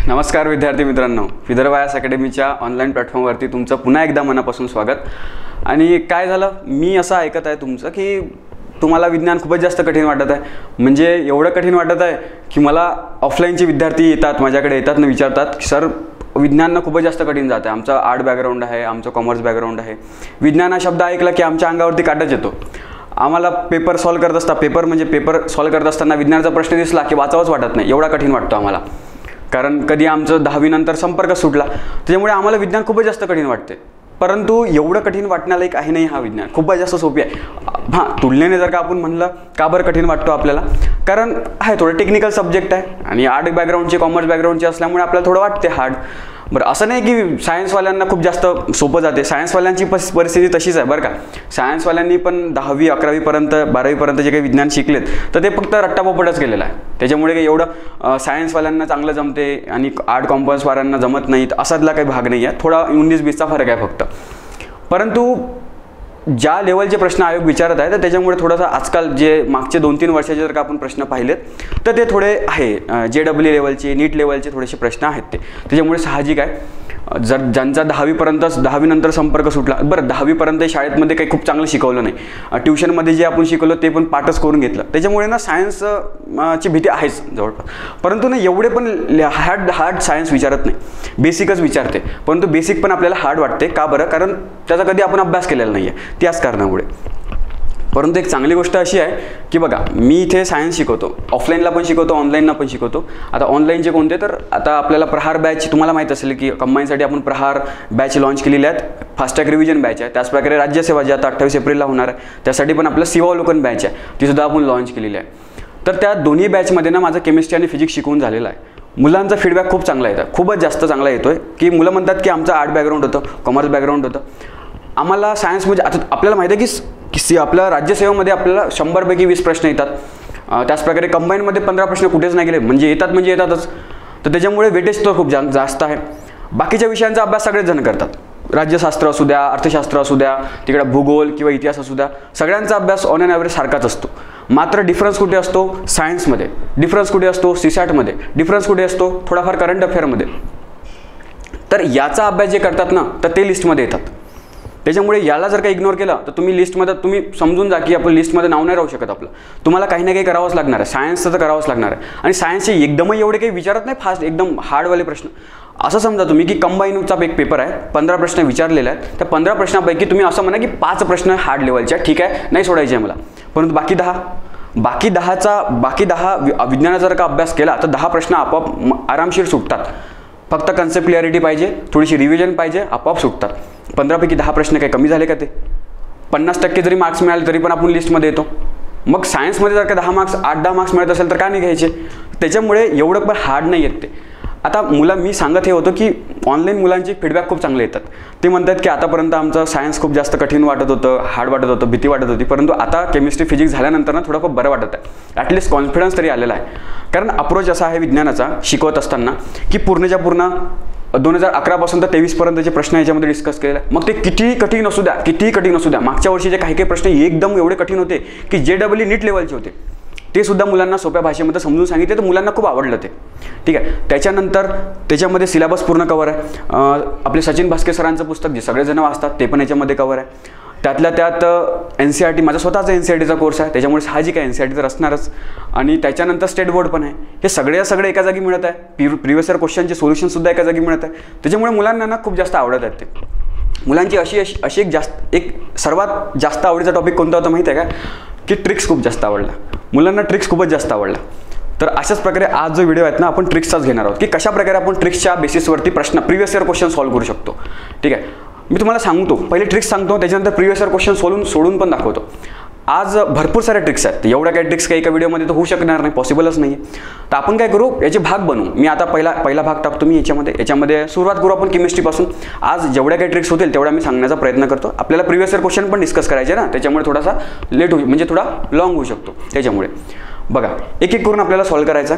नमस्कार विद्यार्थी मित्रांनो, विदर्भ आयएस अकॅडमीच्या ऑनलाईन प्लॅटफॉर्मवरती तुमचं पुन्हा एकदा मनापासून स्वागत। आणि काय झालं, मी असं ऐकत आहे तुमचं की तुम्हाला विज्ञान खूपच जास्त कठीण वाटत आहे। म्हणजे एवढं कठीण वाटत आहे की मला ऑफलाईनचे विद्यार्थी येतात, माझ्याकडे येतात आणि विचारतात की सर विज्ञान खूपच जास्त कठीण जात आहे। आमचं आर्ट बॅकग्राऊंड आहे, आमचं कॉमर्स बॅकग्राऊंड आहे, विज्ञान हा शब्द ऐकला की आमच्या अंगावरती काटाच येतो। आम्हाला पेपर सॉल्व करत असता पेपर सॉल्व करत असताना विज्ञानाचा प्रश्न दिसला की वाचावंच वाटत नाही, एवढा कठीण वाटतो आम्हाला। कारण कधी आमचं 10वी नंतर संपर्क सुटला, त्याच्यामुळे आम्हाला विज्ञान खूपच जास्त कठीण वाटते। परंतु एवढं कठीण वाटण्यालायक आहे नाही हा विज्ञान, खूपच जास्त सोपी आहे। हां, तुलनेने जर का आपण म्हणलं का बरं कठीण वाटतो आपल्याला, कारण आहे थोडं टेक्निकल सब्जेक्ट आहे आणि आर्ट बॅकग्राऊंडचे कॉमर्स बॅकग्राऊंडचे असल्यामुळे आपल्याला थोडं वाटते हार्ड। बरं, असं नाही की सायन्सवाल्यांना खूप जास्त सोपं जाते, सायन्सवाल्यांची परिस्थिती तशीच आहे बरं का। सायन्सवाल्यांनी पण 10वी 11वीपर्यंत 12वीपर्यंत जे काही विज्ञान शिकलेत तर ते फक्त रट्टापोपटच केलेलं आहे। त्याच्यामुळे काही एवढं सायन्सवाल्यांना चांगलं जमते आणि आर्ट कॉमर्सवाल्यांना जमत नाहीत असातला काही भाग नाही आहे, थोडा 19-20चा फरक आहे फक्त। परंतु ज्या लेवलचे प्रश्न आयोग विचारत आहे तर त्याच्यामुळे थोडासा आजकाल जे मागचे 2-3 वर्षाचे जर का आपण प्रश्न पाहिलेत तर ते थोडे आहे JEE लेवलचे, नीट लेवलचे थोडेसे प्रश्न आहेत ते। त्याच्यामुळे साहजिक आहे जर ज्यांचा 10वी नंतर संपर्क सुटला, बरं 10वीपर्यंत शाळेमध्ये काही खूप चांगलं शिकवलं नाही, ट्युशनमध्ये जे आपण शिकवलं ते पण पाठच करून घेतलं, त्याच्यामुळे ना सायन्सची भीती आहेच जवळपास। परंतु ना एवढे पण हार्ड सायन्स विचारत नाही, बेसिकच विचारते। परंतु बेसिक पण आपल्याला हार्ड वाटते का बरं, कारण त्याचा कधी आपण अभ्यास केलेला नाही आहे, त्याच कारणामुळे। परंतु एक चांगली गोष्ट अशी आहे की बघा, मी इथे सायन्स शिकवतो, ऑफलाईनला पण शिकवतो, ऑनलाईनला पण शिकवतो। आता ऑनलाईनचे कोणते, तर आता आपल्याला प्रहार बॅच तुम्हाला माहीत असेल की कंबाईनसाठी आपण प्रहार बॅच लॉन्च केलेली आहेत, फास्ट ट्रॅक रिव्हिजन बॅच आहे। त्याचप्रकारे राज्यसेवा जी आता 28 एप्रिलला होणार आहे त्यासाठी पण आपलं शिवावलोकन बॅच आहे, ती सुद्धा आपण लॉन्च केलेली आहे। तर त्या दोन्ही बॅचमध्ये ना माझं केमिस्ट्री आणि फिजिक्स शिकवून झालेलं आहे। मुलांचा फीडबॅक खूप चांगला येतो, खूपच जास्त चांगला येतोय की मुलं म्हणतात की आमचं आर्ट बॅकग्राऊंड होतं, कॉमर्स बॅकग्राऊंड होतं, आम्हाला सायन्समध्ये आता आपल्याला माहिती आहे की आपल्या राज्यसेवेमध्ये आपल्याला 100पैकी 20 प्रश्न येतात। त्याचप्रकारे कंबाईनमध्ये 15 प्रश्न कुठेच नाही गेले, म्हणजे येतातच। तर त्याच्यामुळे वेटेज तर खूप जास्त आहे। बाकीच्या विषयांचा अभ्यास सगळेच जण करतात, राज्यशास्त्र असू द्या, अर्थशास्त्र असू द्या, तिकडे भूगोल किंवा इतिहास असू द्या, सगळ्यांचा अभ्यास ऑन एन ॲव्हरेज सारखाच असतो। मात्र डिफरन्स कुठे असतो, सायन्समध्ये डिफरन्स कुठे असतो, सीसॅटमध्ये डिफरन्स कुठे असतो, थोडाफार करंट अफेअरमध्ये। तर याचा अभ्यास जे करतात ना तर ते लिस्टमध्ये येतात। त्याच्यामुळे याला जर का इग्नोर केलं तर तुम्ही लिस्टमध्ये तुम्ही समजून जा की आपण लिस्टमध्ये नाव नाही राहू शकत आपलं, तुम्हाला काही ना काही करावंच लागणार आहे, सायन्सचं तर करावंच लागणार आहे। आणि सायन्सचे एकदमही एवढे काही विचारत नाही फास्ट, एकदम हार्डवाले प्रश्न। असं समजा तुम्ही की कंबाईनचा एक पेपर आहे, 15 प्रश्न विचारलेले आहेत, त्या 15 प्रश्नापैकी तुम्ही असं म्हणा की 5 प्रश्न हार्ड लेवलचे आहेत, ठीक आहे, नाही सोडायचे आहे मला। परंतु बाकी 10 विज्ञानाचा जर का अभ्यास केला तर 10 प्रश्न आपोआप आरामशीर सुटतात। फक्त कन्सेप्ट क्लिअरिटी पाहिजे, थोडीशी रिव्हिजन पाहिजे, आपोआप सुटतात। 15पैकी 10 प्रश्न काही कमी झाले का? ते 50% जरी मार्क्स मिळाले तरी पण आपण लिस्टमध्ये येतो। मग सायन्समध्ये जर का 8-10 मार्क्स मिळत असेल तर का नाही घ्यायचे? त्याच्यामुळे एवढं पण हार्ड नाही येत ते। आता मी सांगत हे होतं की ऑनलाईन मुलांचे फीडबॅक खूप चांगले येतात, ते म्हणतात की आतापर्यंत आमचं सायन्स खूप जास्त कठीण वाटत होतं, हार्ड वाटत होतं, भीती वाटत होती, परंतु आता केमिस्ट्री फिजिक्स झाल्यानंतर ना थोडं खूप बरं वाटत आहे, ॲटलिस्ट कॉन्फिडन्स तरी आलेला आहे। कारण अप्रोच असा आहे विज्ञानाचा शिकवत असताना की पूर्णच्या पूर्ण 2011 पासून तर 23 पर्यंतचे प्रश्न याच्यामध्ये डिस्कस केलेले आहे। मग ते कितीही कठीण असू द्या, मागच्या वर्षीचे काही प्रश्न एकदम एवढे कठीण होते की JEE नीट लेवलचे होते, ते सुद्धा मुलांना सोप्या भाषेमध्ये समजून सांगितले, तर मुलांना खूप आवडलं ते, ठीक आहे। त्याच्यानंतर त्याच्यामध्ये सिलेबस पूर्ण कवर आहे। आपले सचिन भास्के सरांचं पुस्तक जे सगळेजण वाचतात ते पण याच्यामध्ये कवर आहे। त्यातल्या त्यात NCERT, माझा स्वतःचा NCERTचा कोर्स आहे, त्याच्यामुळे साहजिक आहे NCERT तर असणारच। आणि त्याच्यानंतर स्टेट बोर्ड पण आहे, हे सगळे एका जागी मिळत आहे। प्रिव्हियस इयर क्वेश्चनचे सोल्युशनसुद्धा एका जागी मिळत आहे, त्याच्यामुळे मुलांना ना खूप जास्त आवडत आहेत ते। मुलांची अशी एक सर्वात जास्त आवडीचा टॉपिक कोणता होता माहिती आहे का, की ट्रिक्स खूप जास्त आवडला मुलांना, ट्रिक्स खूपच जास्त आवडला। तर अशाच प्रकारे आज जो व्हिडिओ आहेत ना आपण ट्रिक्सचाच घेणार आहोत की कशा प्रकारे आपण ट्रिक्सच्या बेसिसवरती प्रश्न प्रिव्हियस इयर क्वेश्चन सॉल्व्ह करू शकतो, ठीक आहे। मी तुम्हाला सांगतो, पहिले ट्रिक्स सांगतो, त्याच्यानंतर प्रिव्हियस इयर क्वेश्चन सोडून पण दाखवतो। आज भरपूर सारे ट्रिक्स आहेत, एवढ्या काही ट्रिक्स काही एका व्हिडिओमध्ये तर होऊ शकणार नाही, पॉसिबलच नाही आहे। तर आपण काय करू, याचे भाग बनवू। मी आता पहिला भाग टाकतो मी याच्यामध्ये सुरुवात करू आपण केमिस्ट्रीपासून। आज जेवढ्या काही ट्रिक्स होतील तेवढ्या मी सांगण्याचा प्रयत्न करतो। आपल्याला प्रिव्हियस इयर क्वेश्चन पण डिस्कस करायचे ना, त्याच्यामुळे थोडासा लेट होईल, म्हणजे थोडा लॉंग होऊ शकतो। त्याच्यामुळे बघा, एक करून आपल्याला सॉल्व्ह करायचा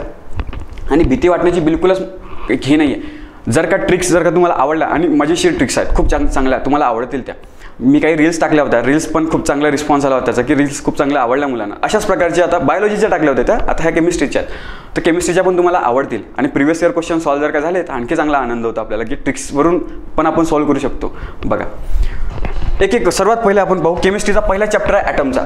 आणि भीती वाटण्याची बिलकुलच हे नाही आहे। जर का तुम्हाला आवडल्या आणि मजेशीर ट्रिक्स आहेत, खूप चांगल्या तुम्हाला आवडतील त्या, मी काही रील्स टाकल्या होत्या, रील्स पण खूप चांगला रिस्पॉन्स आला होता त्याचा, की रील्स खूप चांगल्या आवडल्या मुलांना. अशाच प्रकारचे आता बायोलॉजीच्या टाकल्या होत्या त्या, आता ह्या केमिस्ट्रीच्या आहेत. तर केमिस्ट्रीच्या पण तुम्हाला आवडतील. आणि प्रिव्हियस इयर क्वेश्चन सॉल्व्ह जर का झाले तर आणखी चांगला आनंद होतो आपल्याला, की ट्रिक्सवरून पण आपण सॉल्व्ह करू शकतो. बघा एक सर्वात पहिले आपण पाहू केमिस्ट्रीचा पहिला चॅप्टर आहे ॲटमचा.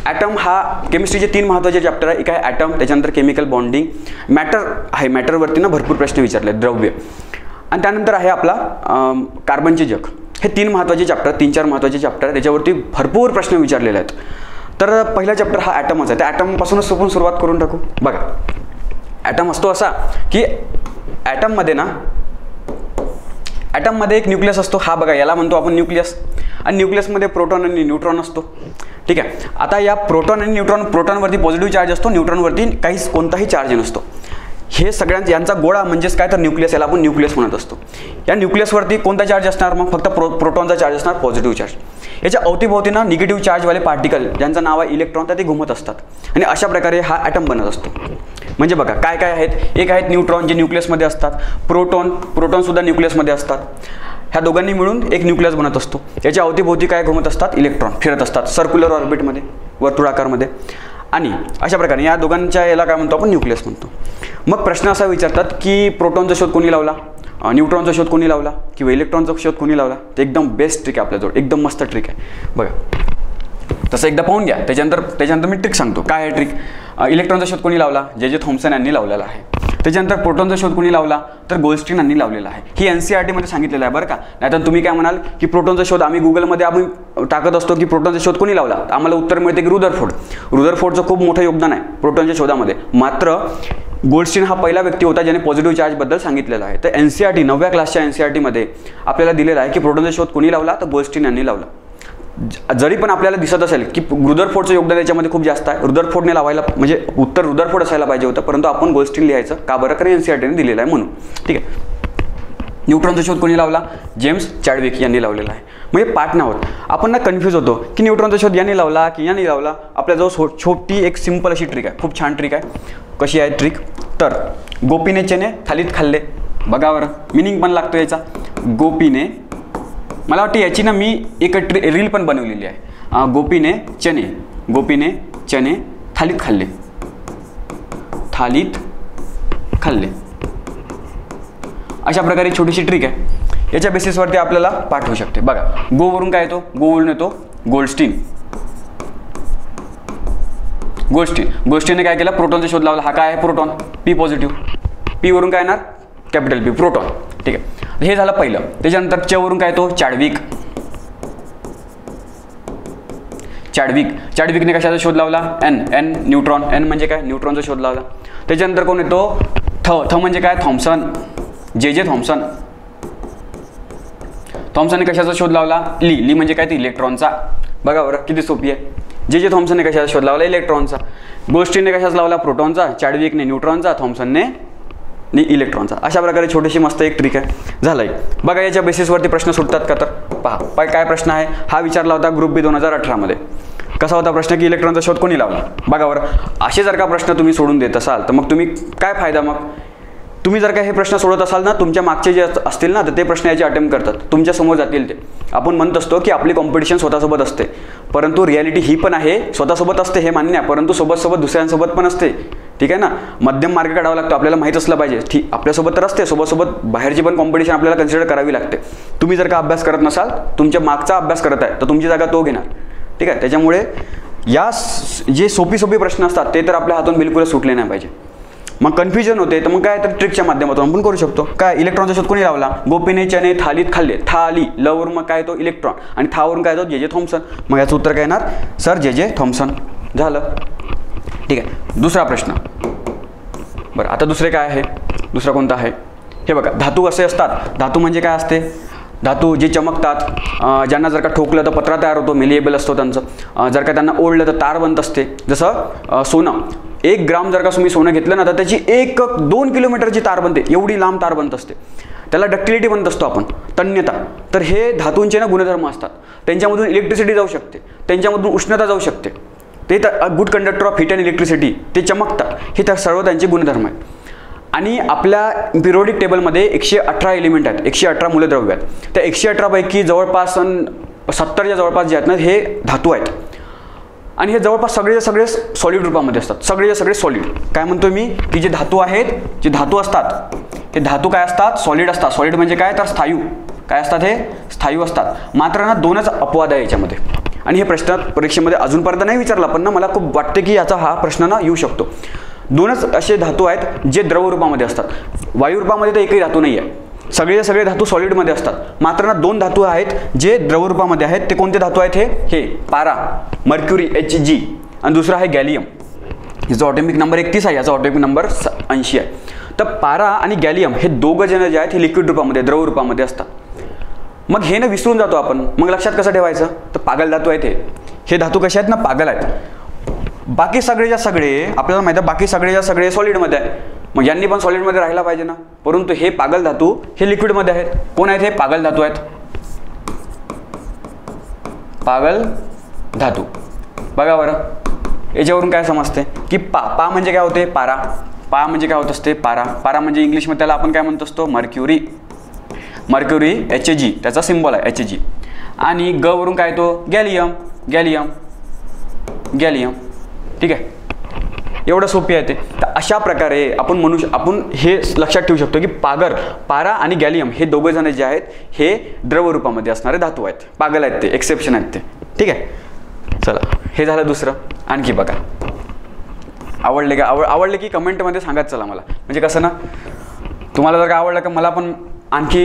ॲटम हा केमिस्ट्रीचे 3 महत्त्वाचे चॅप्टर आहे. एक आहे ॲटम, त्याच्यानंतर केमिकल बॉन्डिंग, मॅटर आहे, मॅटरवरती ना भरपूर प्रश्न विचारले, द्रव्य, आणि त्यानंतर आहे आपला कार्बनचे जग. हे 3 महत्त्वाचे चॅप्टर, 3-4 महत्त्वाचे चॅप्टर आहे, त्याच्यावरती भरपूर प्रश्न विचारलेले आहेत. तर पहिला चॅप्टर हा ॲटमच आहे. त्या ॲटमपासूनच आपण सुरुवात करून टाकू. बघा ॲटम असतो असा की ॲटममध्ये एक न्यूक्लियस असतो. हा बघा याला म्हणतो आपण न्यूक्लियस. आणि न्यूक्लियसमध्ये प्रोटॉन आणि न्यूट्रॉन असतो. ठीक आहे. आता या प्रोटॉन आणि न्यूट्रॉन, प्रोटॉनवरती पॉझिटिव्ह चार्ज असतो, न्यूट्रॉनवरती कोणताही चार्ज नसतो. हे यांचा गोळा म्हणजेच काय तर न्यूक्लियस, याला आपण न्यूक्लियस म्हणत असतो. या न्यूक्लियसवरती कोणता चार्ज असणार मग? फक्त प्रोटॉनचा चार्ज असणार, पॉझिटिव्ह चार्ज. याच्या अवतीभोवती ना निगेटिव्ह चार्जवाले पार्टिकल ज्यांचं नाव आहे इलेक्ट्रॉन, तर ते घुमत असतात. आणि अशा प्रकारे हा ॲटम बनत असतो. म्हणजे बघा काय काय आहेत. एक आहेत न्यूट्रॉन जे न्यूक्लियसमध्ये असतात, प्रोटॉनसुद्धा न्यूक्लियसमध्ये असतात. ह्या दोघांनी मिळून एक न्यूक्लियस बनत असतो. याच्या अवतीभोवती काय घुमत असतात? इलेक्ट्रॉन फिरत असतात सर्क्युलर ऑर्बिटमध्ये, वर्तुळाकारमध्ये. आणि अशा प्रकारे या दोघांच्या याला काय म्हणतो आपण? न्यूक्लियस म्हणतो. मग प्रश्न असा विचारतात की प्रोटॉनचा शोध कोणी लावला, न्यूट्रॉनचा शोध कोणी लावला, किंवा इलेक्ट्रॉनचा शोध कोणी लावला? ते एकदम बेस्ट ट्रिक आहे आपल्याजवळ, एकदम मस्त ट्रिक आहे. बघा तसं एकदा पाहून घ्या, त्याच्यानंतर मी ट्रिक सांगतो काय आहे ट्रिक. इलेक्ट्रॉनचा शोध कोणी लावला? जे थॉम्सन यांनी लावलेला आहे. त्याच्यानंतर प्रोटॉनचा शोध कोणी लावला? तर गोल्डस्टीन यांनी लावलेला आहे. ही NCERTमध्ये सांगितलेलं आहे बरं का. नाहीतर तुम्ही काय म्हणाल की प्रोटॉनचा शोध आम्ही गुगलमध्ये आपण टाकत असतो की प्रोटॉनचा शोध कोणी लावला, आम्हाला उत्तर मिळते की रुदरफोर्डचं खूप मोठं योगदान आहे प्रोटॉनच्या शोधामध्ये. मात्र गोल्डस्टीन हा पहिला व्यक्ती होता ज्याने पॉझिटिव्ह चार्जबद्दल सांगितलेलं आहे. तर NCERT 9व्या क्लासच्या NCERTमध्ये आपल्याला दिलेलं आहे की प्रोटॉनचा शोध कोणी लावला, तर गोल्डस्टीन यांनी लावला. जरी पण आपल्याला दिसत असेल की रुदरफोर्डचं योगदान याच्यामध्ये खूप जास्त आहे, रुदरफोर्डने लावायला म्हणजे उत्तर रुदरफोर्ड असायला पाहिजे होतं, परंतु आपण गोल्डस्टीन लिहायचं का बरं? कारण NCERTने दिलेलं आहे म्हणून. ठीक आहे. न्यूट्रॉनचा शोध कोणी लावला? जेम्स चॅडविक यांनी लावलेला आहे. म्हणजे पाठ नाव आपण ना कन्फ्यूज होतो की न्यूट्रॉनचा शोध यांनी लावला की यांनी लावला. आपल्याजवळ छोटी एक सिंपल अशी ट्रिक आहे, खूप छान ट्रिक आहे. कशी आहे ट्रिक? तर गोपीने चणे थालीत खाल्ले. बघा बरं मिनिंग पण लागतो याचा. गोपीने, मला वाटतं याची ना मी एक रील पण बनवलेली आहे. गोपीने चणे थालीत खाल्ले. अशा प्रकारे छोटीशी ट्रिक आहे. याच्या बेसिसवरती आपल्याला पाठ होऊ शकते. बघा गोवरून काय येतो? गोवरून येतो गोल्डस्टीनने काय केलं? प्रोटॉनचा शोध लावला. हा काय आहे? Proton, P positive. P वरून काय येणार? Capital P, proton. ठीक आहे. हे झालं पहिलं. त्याच्यानंतर च वरून काय येतो? चॅडविकने कशाचा शोध लावला? N neutron. N म्हणजे काय? न्यूट्रॉनचा शोध लावला. त्याच्यानंतर कोण येतो? थ म्हणजे काय? थॉम्सन, जे थॉम्सनने कशाचा शोध लावला? ली म्हणजे काय? ते इलेक्ट्रॉनचा. बघा बरं किती सोपी आहे. जे थॉम्सनने कशाचा शोध लावला? इलेक्ट्रॉनचा. गोल्डस्टीनने कशाचा लावला? प्रोटॉनचा. चॅडविकने न्यूट्रॉनचा. थॉम्सनने इलेक्ट्रॉनचा. अशा प्रकारे छोटीशी मस्त एक ट्रिक आहे. झालंय. बघा याच्या बेसिसवरती प्रश्न सुटतात का? तर पहा काय प्रश्न आहे. हा विचारला होता ग्रुप B 2018मध्ये. कसा होता प्रश्न की इलेक्ट्रॉनचा शोध कोणी लावला? बघा बरं असे जर का प्रश्न तुम्ही सोडून देत असाल तर मग तुम्ही काय फायदा? मग तुम्ही जर का हे प्रश्न सोडत असाल ना, तुमच्या मागचे जे असतील ना, तर ते प्रश्न याचे अटेम्प्ट करतात, तुमच्या समोर जातील ते. आपण म्हणत असतो की आपली कॉम्पिटिशन स्वतःसोबत असते, परंतु रियालिटी ही पण आहे. स्वतःसोबत असते हे मान्य आहे, परंतु सोबत दुसऱ्यांसोबत पण असते. ठीक आहे ना. मध्यम मार्ग काढावा लागतो. आपल्याला माहीत असलं पाहिजे. ठीक आपल्यासोबत तर असते, सोबत बाहेरची पण कॉम्पिटिशन आपल्याला कन्सिडर करावी लागते. तुम्ही जर का अभ्यास करत नसाल, तुमच्या मागचा अभ्यास करत आहे, तर तुमची जागा तो घेणार. ठीक आहे. त्याच्यामुळे या जे सोपी प्रश्न असतात ते तर आपल्या हातून बिलकुलच सुटले नाही पाहिजे. मग कन्फ्युजन होते, तर मग काय तर ट्रिकच्या माध्यमातून आपण करू शकतो. काय? इलेक्ट्रॉनचा शोध कोणी लावला? गोपीने चणे थालीत खाल्ले. थाली, लवरून मग काय तो इलेक्ट्रॉन, आणि थावरून काय तो जे थॉम्सन. मग याचं उत्तर काय येणार? Sir J Thomson. झालं. ठीक आहे. दुसरा प्रश्न. बरं आता दुसरे काय आहे? दुसरा कोणता आहे? हे बघा धातू असे असतात. धातू म्हणजे काय असते? धातू जे चमकतात, ज्यांना जर का ठोकलं तर पत्रा तयार होतो, मेलिएबल असतो त्यांचं. जर का त्यांना ओढलं तर तार बनत असते. जसं सोनं, 1 ग्राम जर का तुम्ही सोनं घेतलं ना, तर त्याची 1-2 किलोमीटरची तार बनते. एवढी लांब तार बनत असते. त्याला डक्टिलिटी बनत असतो आपण, तन्यता. तर हे धातूंचे ना गुणधर्म असतात. त्यांच्यामधून इलेक्ट्रिसिटी जाऊ शकते, त्यांच्यामधून उष्णता जाऊ शकते. ते तर good conductor of heat and electricity, ते चमकतात. हे सर्व त्यांचे गुणधर्म आहेत. आणि आपल्या पिरियोडिक टेबलमध्ये 118 एलिमेंट आहेत, 118 मूलद्रव्य आहेत. त्या 118 पैकी जवळपास 70च्या जवळपास जे आहेत ना हे धातू आहेत आणि हे जवळपास सगळे सॉलिड रूपामध्ये असतात. सगळे सॉलिड. काय म्हणतोय मी की जे धातू आहेत, जे धातू असतात हे धातू काय असतात, सॉलिड असतात. सॉलिड म्हणजे काय तर स्थायू. काय असतात हे, स्थायू असतात. मात्र ना दोनच अपवाद आहे याच्यामध्ये आणि हे प्रश्न परीक्षेमध्ये अजूनपर्यंत नाही विचारला, पण ना मला खूप वाटते की याचा हा प्रश्न ना येऊ शकतो. दोनच असे धातू आहेत जे द्रव रूपामध्ये असतात. वायू रूपामध्ये तर एकही धातू नाही आहे. सगळे धातू सॉलिडमध्ये असतात. मात्र ना दोन धातू आहेत जे द्रव रूपामध्ये आहेत. ते कोणते धातू आहेत हे पारा, मर्क्युरी Hg आणि दुसरा आहे गॅलियम. याचा ऑटोमिक नंबर 31 आहे, याचा ऑटोमिक नंबर 80 आहे. तर पारा आणि गॅलियम हे दोघं जण जे आहेत हे लिक्विड रूपामध्ये, द्रव रूपामध्ये असतात. मग हे ना विसरून जातो आपण. मग लक्षात कसं ठेवायचं, तर पागल धातू आहेत हे धातू कसे आहेत ना, पागल आहेत. बाकी सगळे आपल्याला माहिती आहे बाकी सगळे सॉलिडमध्ये आहे. मग यांनी पण सॉलिडमध्ये राहायला पाहिजे ना, परंतु हे पागल धातू हे लिक्विडमध्ये आहेत. कोण आहेत हे, पागल धातू आहेत. पागल धातू. बघा बरं याच्यावरून काय समजते की पा म्हणजे काय होते, पारा. पा म्हणजे काय होत असते, पारा म्हणजे इंग्लिशमध्ये त्याला आपण काय म्हणतो असतो, मर्क्युरी Hg, त्याचा सिम्बॉल आहे Hg. आणि ग वरून काय तो, गॅलियम. ठीक आहे, एवढं सोपी आहे ते. तर अशा प्रकारे आपण हे लक्षात ठेवू शकतो की पारा आणि गॅलियम हे दोघे जण जे आहेत हे द्रव रूपामध्ये असणारे धातू आहेत. पागल आहेत ते, एक्सेप्शन आहेत ते. ठीक आहे, चला हे झालं दुसरं. आणखी बघा, आवडले की कमेंटमध्ये सांगत चला मला. म्हणजे कसं ना, तुम्हाला जर का आवडलं का मला पण आणखी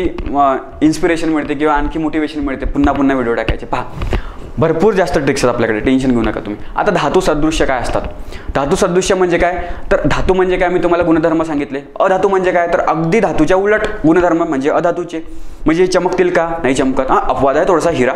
इन्स्पिरेशन मिळते किंवा आणखी मोटिवेशन मिळते पुन्हा व्हिडिओ टाकायचे. पहा, भरपूर जास्त ट्रिक्स आहेत आपल्याकडे, टेन्शन घेऊ नका तुम्ही. आता धातू सदृश्य काय असतात. धातू सदृश्य म्हणजे काय, तर धातू म्हणजे काय मी तुम्हाला गुणधर्म सांगितले. अधातू म्हणजे काय, तर अगदी धातूच्या उलट गुणधर्म म्हणजे अधातूचे. म्हणजे चमकतील का, नाही चमकत. अपवाद आहे थोडासा हिरा.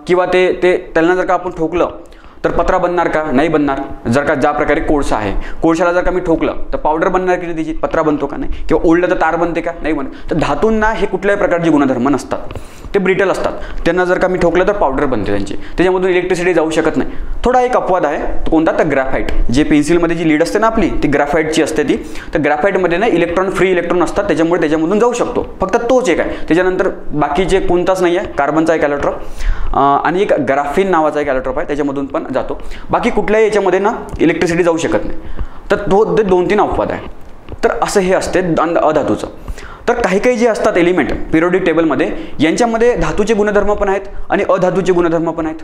किंवा त्यांना जर का आपण ठोकलं तर पत्रा बनणार का, नाही बनणार. जर का ज्या प्रकारे कोळसा आहे, कोळशाला जर का मी ठोकलं तर पावडर बनणार की त्याची, पत्रा बनतो का, नाही. किंवा ओढलं तर तार बनते का, नाही बनत. तर धातूंना हे कुठल्याही प्रकारचे गुणधर्म नसतात, ते ब्रिटल असतात. त्यांना जर का मी ठोकलं तर पावडर बनते त्यांची, त्याच्यामधून इलेक्ट्रिसिटी जाऊ शकत नाही. थोडा एक अपवाद आहे, तो कोणता, तर ग्राफाईट. जे पेन्सिलमध्ये जी लीड असते ना आपली, ती ग्राफाईटची असते ती. तर ग्राफाईटमध्ये ना फ्री इलेक्ट्रॉन असतात, त्याच्यामुळे त्याच्यामधून जाऊ शकतो. फक्त तोच एक आहे. त्याच्यानंतर बाकीचे कोणताच नाही आहे. कार्बनचा एक ॲलोट्रॉप आणि एक ग्राफिन नावाचा एक ॲलोट्रॉप आहे, त्याच्यामधून पण जातो. बाकी कुठल्याही याच्यामध्ये ना इलेक्ट्रिसिटी जाऊ शकत नाही. तर ते 2-3 अपवाद आहे. तर असं हे असते अधातूचं. तर काही जे असतात एलिमेंट पिरियोडिक टेबलमध्ये, यांच्यामध्ये धातूचे गुणधर्म पण आहेत आणि अधातूचे गुणधर्म पण आहेत.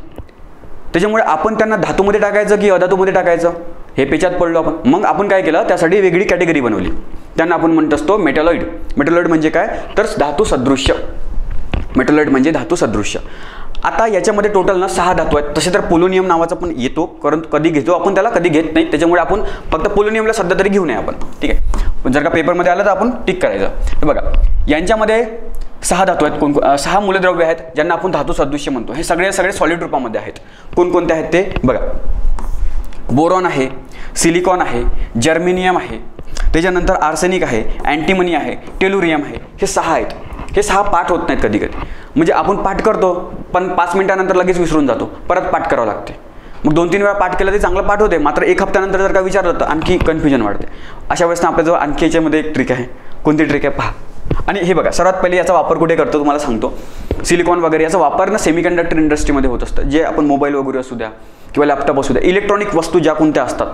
त्याच्यामुळे आपण त्यांना धातूमध्ये टाकायचं की अधातूमध्ये टाकायचं हे पेचात पडलो आपण. मग आपण काय केलं, त्यासाठी वेगळी कॅटेगरी बनवली. त्यांना आपण म्हणत असतो मेटॅलॉइड. मेटॅलॉइड म्हणजे काय, तर धातू सदृश्य. मेटॅलॉइड म्हणजे धातू सदृश्य. आता याच्यामध्ये टोटल ना 6 धातू आहेत. तसे तर पोलोनियम नावाचा पण येतो, कारण कधी घेतो आपण त्याला, कधी घेत नाही. त्याच्यामुळे आपण फक्त पोलोनियमला सध्या तरी घेऊ नये आपण. ठीक आहे, पण जर का पेपरमध्ये आलं तर आपण टिक करायचं. तर बघा, यांच्यामध्ये 6 धातू आहेत. 6 मूलद्रव्य आहेत ज्यांना आपण धातू सदृश्य म्हणतो. हे सगळे सॉलिड रूपामध्ये आहेत. कोणकोणते आहेत ते बघा. बोरॉन आहे, सिलिकॉन आहे, जर्मेनियम आहे, त्याच्यानंतर आर्सेनिक आहे, अँटीमनी आहे, टेलुरियम आहे. हे 6 आहेत. हे 6 पाठ होत नाहीत कधी. म्हणजे आपण पाठ करतो पण 5 मिनिटानंतर लगेच विसरून जातो, परत पाठ करावं लागते. मग 2-3 वेळा पाठ केलं ते चांगलं पाठ होते, मात्र 1 हप्त्यानंतर जर का विचारलं तर आणखी कन्फ्युजन वाढते. अशा वेळेस आपल्याजवळ आणखी याच्यामध्ये एक ट्रिक आहे. कोणती ट्रिक आहे पहा. आणि हे बघा, सर्वात पहिले याचा वापर कुठे करतो तुम्हाला सांगतो. सिलिकॉन वगैरे याचा वापर ना सेमीकंडक्टर इंडस्ट्रीमध्ये होत असतं. जे आपण मोबाईल वगैरे असू द्या किंवा लॅपटॉप असू द्या, इलेक्ट्रॉनिक वस्तू ज्या कोणत्या असतात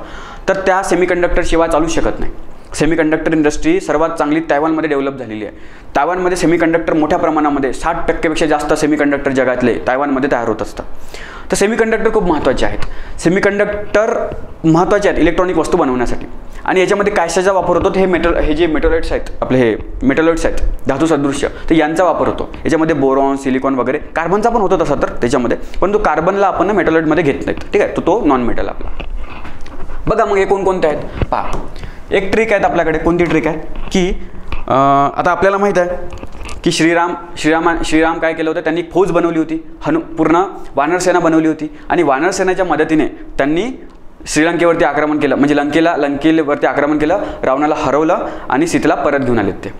तर त्या सेमीकंडक्टर शिवाय चालू शकत नाही. सेमीकंडक्टर इंडस्ट्री सर्वात चांगली तायवानमध्ये डेव्हलप झालेली आहे. तायवानमध्ये सेमीकंडक्टर मोठ्या प्रमाणामध्ये 60% जास्त सेमीकंडक्टर जगातले तायवानमध्ये तयार होत असतात. तर सेमीकंडक्टर खूप महत्त्वाचे आहेत. सेमीकंडक्टर महत्त्वाचे आहेत इलेक्ट्रॉनिक वस्तू बनवण्यासाठी. आणि याच्यामध्ये कशाचा वापर होतो, हे जे मेटॅलॉइड्स आहेत आपले, हे मेटॅलॉइड्स आहेत धातू सदृश्य, तर यांचा वापर होतो. याच्यामध्ये बोरॉन, सिलिकॉन वगैरे, कार्बनचा पण होतो तसा तर त्याच्यामध्ये, परंतु कार्बनला आपण मेटॅलॉइडमध्ये घेत नाहीत. ठीक आहे, तो नॉन मेटल आपला. बघा मग हे कोणकोणते आहेत पहा. एक ट्रिक आहे आपल्याकडे. कोणती ट्रिक आहे की आता आपल्याला माहीत आहे की श्रीराम काय केलं होतं, त्यांनी फौज बनवली होती, पूर्ण वानरसेना बनवली होती. आणि वानरसेनेच्या मदतीने त्यांनी श्रीलंकेवरती आक्रमण केलं. म्हणजे लंकेवरती आक्रमण केलं, रावणाला हरवलं आणि सीतेला परत घेऊन आलेत ते.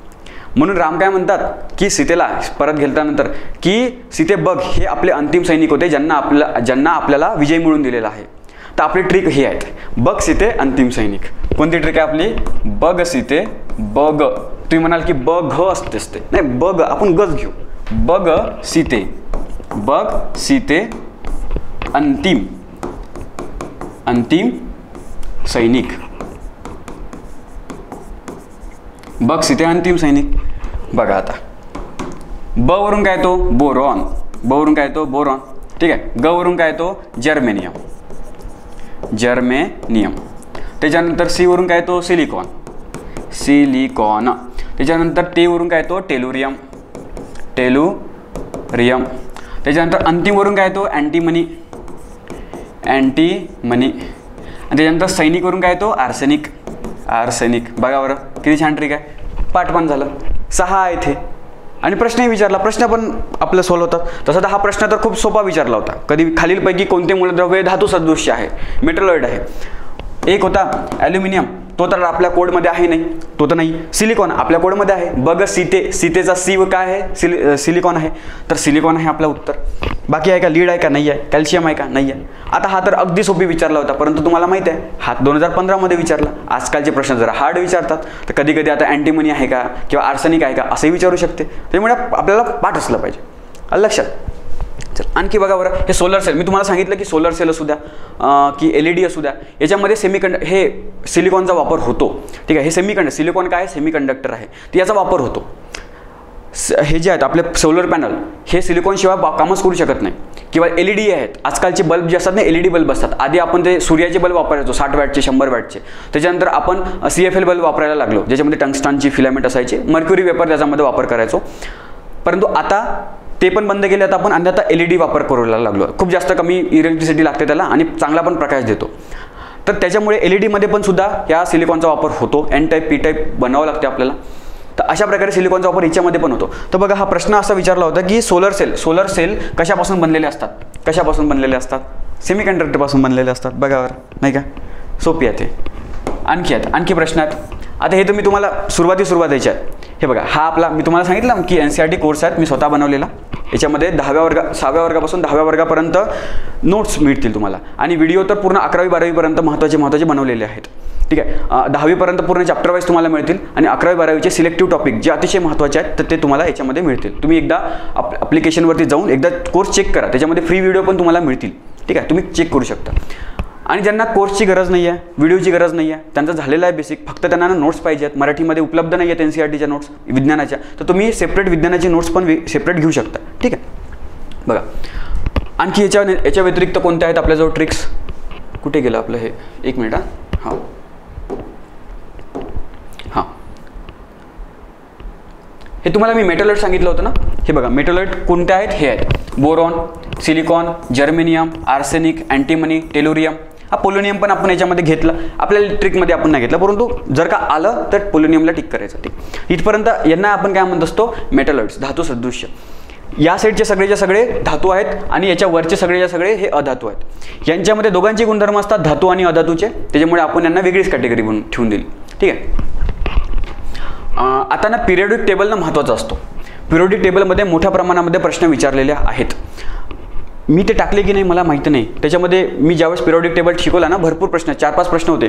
म्हणून राम काय म्हणतात की सीतेला परत घेतल्यानंतर की सीते बघ, हे आपले अंतिम सैनिक होते ज्यांना आपल्याला विजय मिळवून दिलेला आहे. तर आपली ट्रिक हे आहेत, बघ सीते अंतिम सैनिक. कोणती ट्रिक आहे आपली, बघ सीते. बघ, तुम्ही म्हणाल की बघ असते, नाही बघ, आपण गज घेऊ. बघ सीते बक्षिसे अंतिम सैनिक, बक्षिसे अंतिम सैनिक. बघा आता ब वरून काय तो बोरॉन, ब वरून काय तो बोरॉन. ठीक आहे. ग वरून काय तो जर्मेनियम, त्याच्यानंतर सी वरून काय तो सिलिकॉन, त्याच्यानंतर टे वरून काय तो टेलुरियम, त्याच्यानंतर अंतिम वरून काय तो अँटीमनी, आणि त्याच्यानंतर सैनिक वरून काय तो आर्सेनिक. बघा बरं किती छान ट्रिक आहे. पाठ पण झालं. 6 आहे इथे. आणि प्रश्नही विचारला, प्रश्न पण आपलं सॉल्व्ह होतात. तसं तर हा प्रश्न तर खूप सोपा विचारला होता. कधी खालीलपैकी कोणते मूलद्रव्य धातू सदृश्य आहे, मेटलॉइड आहे. एक होता ॲल्युमिनियम, तो तर आपल्या कोडमध्ये आहे नाही, तो तर नाही. सिलिकॉन आपल्या कोडमध्ये आहे. बघ सीतेचा सी काय आहे, सिलिकॉन आहे, तर सिलिकॉन आहे आपलं उत्तर. बाकी आहे का, लीड आहे का, नाही आहे. कॅल्शियम आहे का, नाही आहे. आता हा तर अगदी सोपी विचारला होता, परंतु तुम्हाला माहिती आहे हा 2015 मध्ये विचारला. आजकालचे प्रश्न जरा हार्ड विचारतात. तर कधी कधी आता अँटीमनी आहे का किंवा आर्सेनिक आहे का असंही विचारू शकते. त्यामुळे आपल्याला पाठ असलं पाहिजे. लक्षात. चल आणखी बघा बरं, हे सोलर सेल, मी तुम्हाला सांगितलं की सोलर सेल असू द्या की LED असू द्या, याच्यामध्ये हे सिलिकॉनचा वापर होतो. ठीक आहे. हे सिलिकॉन काय आहे, सेमीकंडक्टर आहे, तर याचा वापर होतो. हे जे आहेत आपले सोलर पॅनल, हे सिलिकॉन शिवाय कामच करू शकत नाही. किंवा LED आहेत, आजकालचे बल्ब जे असतात ना LED बल्ब असतात. आधी आपण ते सूर्याचे बल्ब वापरायचो 60 वॅटचे 100 वॅटचे. त्याच्यानंतर आपण CFL बल्ब वापरायला लागलो, ज्याच्यामध्ये टंगस्टनची फिलामेंट असायची. मर्क्युरी वेपर त्याच्यामध्ये वापर करायचो. परंतु आता ते पण बंद केले. आता आपण आता LED वापर करायला लागलो. खूप जास्त कमी इलेक्ट्रिसिटी लागते त्याला आणि चांगला पण प्रकाश देतो. तर त्याच्यामुळे LED मध्ये पण सुद्धा या सिलिकॉनचा वापर होतो. N टाईप P टाईप बनावं लागते आपल्याला. तर अशा प्रकारे सिलिकॉनचा वापर याच्यामध्ये पण होतो. तर बघा हा प्रश्न असा विचारला होता की सोलर सेल कशापासून बनलेले असतात, सेमीकंडक्टरपासून बनलेले असतात. बघा बरं, नाही का, सोपी आहे ते. आणखी प्रश्न आहेत. आता हे तर मी तुम्हाला सुरुवातीचे आहेत. हे बघा हा आपला, मी तुम्हाला सांगितलं की NCERT कोर्स आहेत, मी स्वतः बनवलेला. याच्यामध्ये 6व्या वर्गापासून 10व्या वर्गापर्यंत नोट्स मिळतील तुम्हाला. आणि व्हिडिओ तर पूर्ण 11वी 12वी पर्यंत महत्त्वाचे बनवलेले आहेत. ठीक आहे. 10वी पर्यंत पूर्ण चॅप्टर वाईज तुम्हाला मिळतील. आणि 11वी 12वीचे सिलेक्टिव्ह टॉपिक जे अतिशय महत्त्वाचे आहेत तर ते तुम्हाला याच्यामध्ये मिळतील. तुम्ही एकदा ॲप्लिकेशनवरती जाऊन एकदा कोर्स चेक करा. त्याच्यामध्ये फ्री व्हिडिओ पण तुम्हाला मिळतील. ठीक आहे. तुम्ही चेक करू शकता. आणि ज्यांना कोर्सची गरज नाही आहे, व्हिडिओची गरज नाही आहे, त्यांचं झालेलं आहे बेसिक, फक्त त्यांना नोट्स पाहिजे आहेत, मराठीमध्ये उपलब्ध नाही आहेत NCERTच्या नोट्स विज्ञानाच्या, तर तुम्ही सेपरेट विज्ञानाची नोट्स पण सेपरेट घेऊ शकता. ठीक आहे. बघा आणखी याच्या व्यतिरिक्त कोणत्या आहेत आपल्याजवळ ट्रिक्स. कुठे गेलं आपलं हे, एक मिनिट. हां हे तुम्हाला मी मेटलॉइड सांगितलं होतं ना. हे बघा मेटलॉइड कोणत्या आहेत, हे आहेत boron, silicon, germanium, arsenic, antimony, tellurium. हा पोलोनियम पण आपण याच्यामध्ये घेतला, आपल्या ट्रिकमध्ये आपण नाही घेतला, परंतु जर का आलं तर पोलोनियमला टिक करायचं. ठीक. इथपर्यंत यांना आपण काय म्हणत असतो, मेटलॉइड्स, धातू सदृश्य. या साईडचे सगळेच्या सगळे धातू आहेत आणि याच्या वरचे सगळेच्या सगळे हे अधातू आहेत. यांच्यामध्ये दोघांचे गुणधर्म असतात, धातू आणि अधातूचे, त्याच्यामुळे आपण यांना वेगळीच कॅटेगरी बनवून ठेवून दिली. ठीक आहे. आता ना पिरियडिक टेबल ना महत्त्वाचा असतो. पिरियडिक टेबलमध्ये मोठ्या प्रमाणामध्ये प्रश्न विचारलेले आहेत. मी ते टाकले की नाही मला माहिती नाही. त्याच्यामध्ये मी ज्यावेळेस पिरियडिक टेबल शिकवला ना, भरपूर प्रश्न 4-5 प्रश्न होते,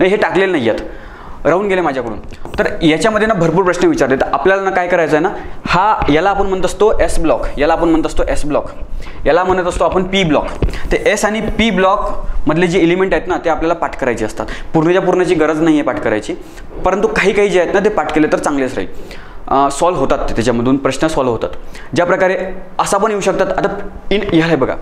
हे टाकलेले नाही आहेत, राहून गेले माझ्याकडून. तर याच्यामध्ये ना भरपूर प्रश्न विचारले. तर आपल्याला ना काय करायचं आहे ना, याला आपण म्हणत असतो S ब्लॉक, याला म्हणत असतो आपण P ब्लॉक. ते S आणि P ब्लॉक मधले जे एलिमेंट आहेत ना ते आपल्याला पाठ करायचे असतात. पूर्णची गरज नाही आहे पाठ करायची, परंतु काही जे आहेत ना ते पाठ केले तर चांगलेच राहील. सॉल्व्ह होतात, त्याच्यामधून प्रश्न सॉल्व्ह होतात. ज्या प्रकारे असा पण येऊ शकतात. आता ह्याला बघा,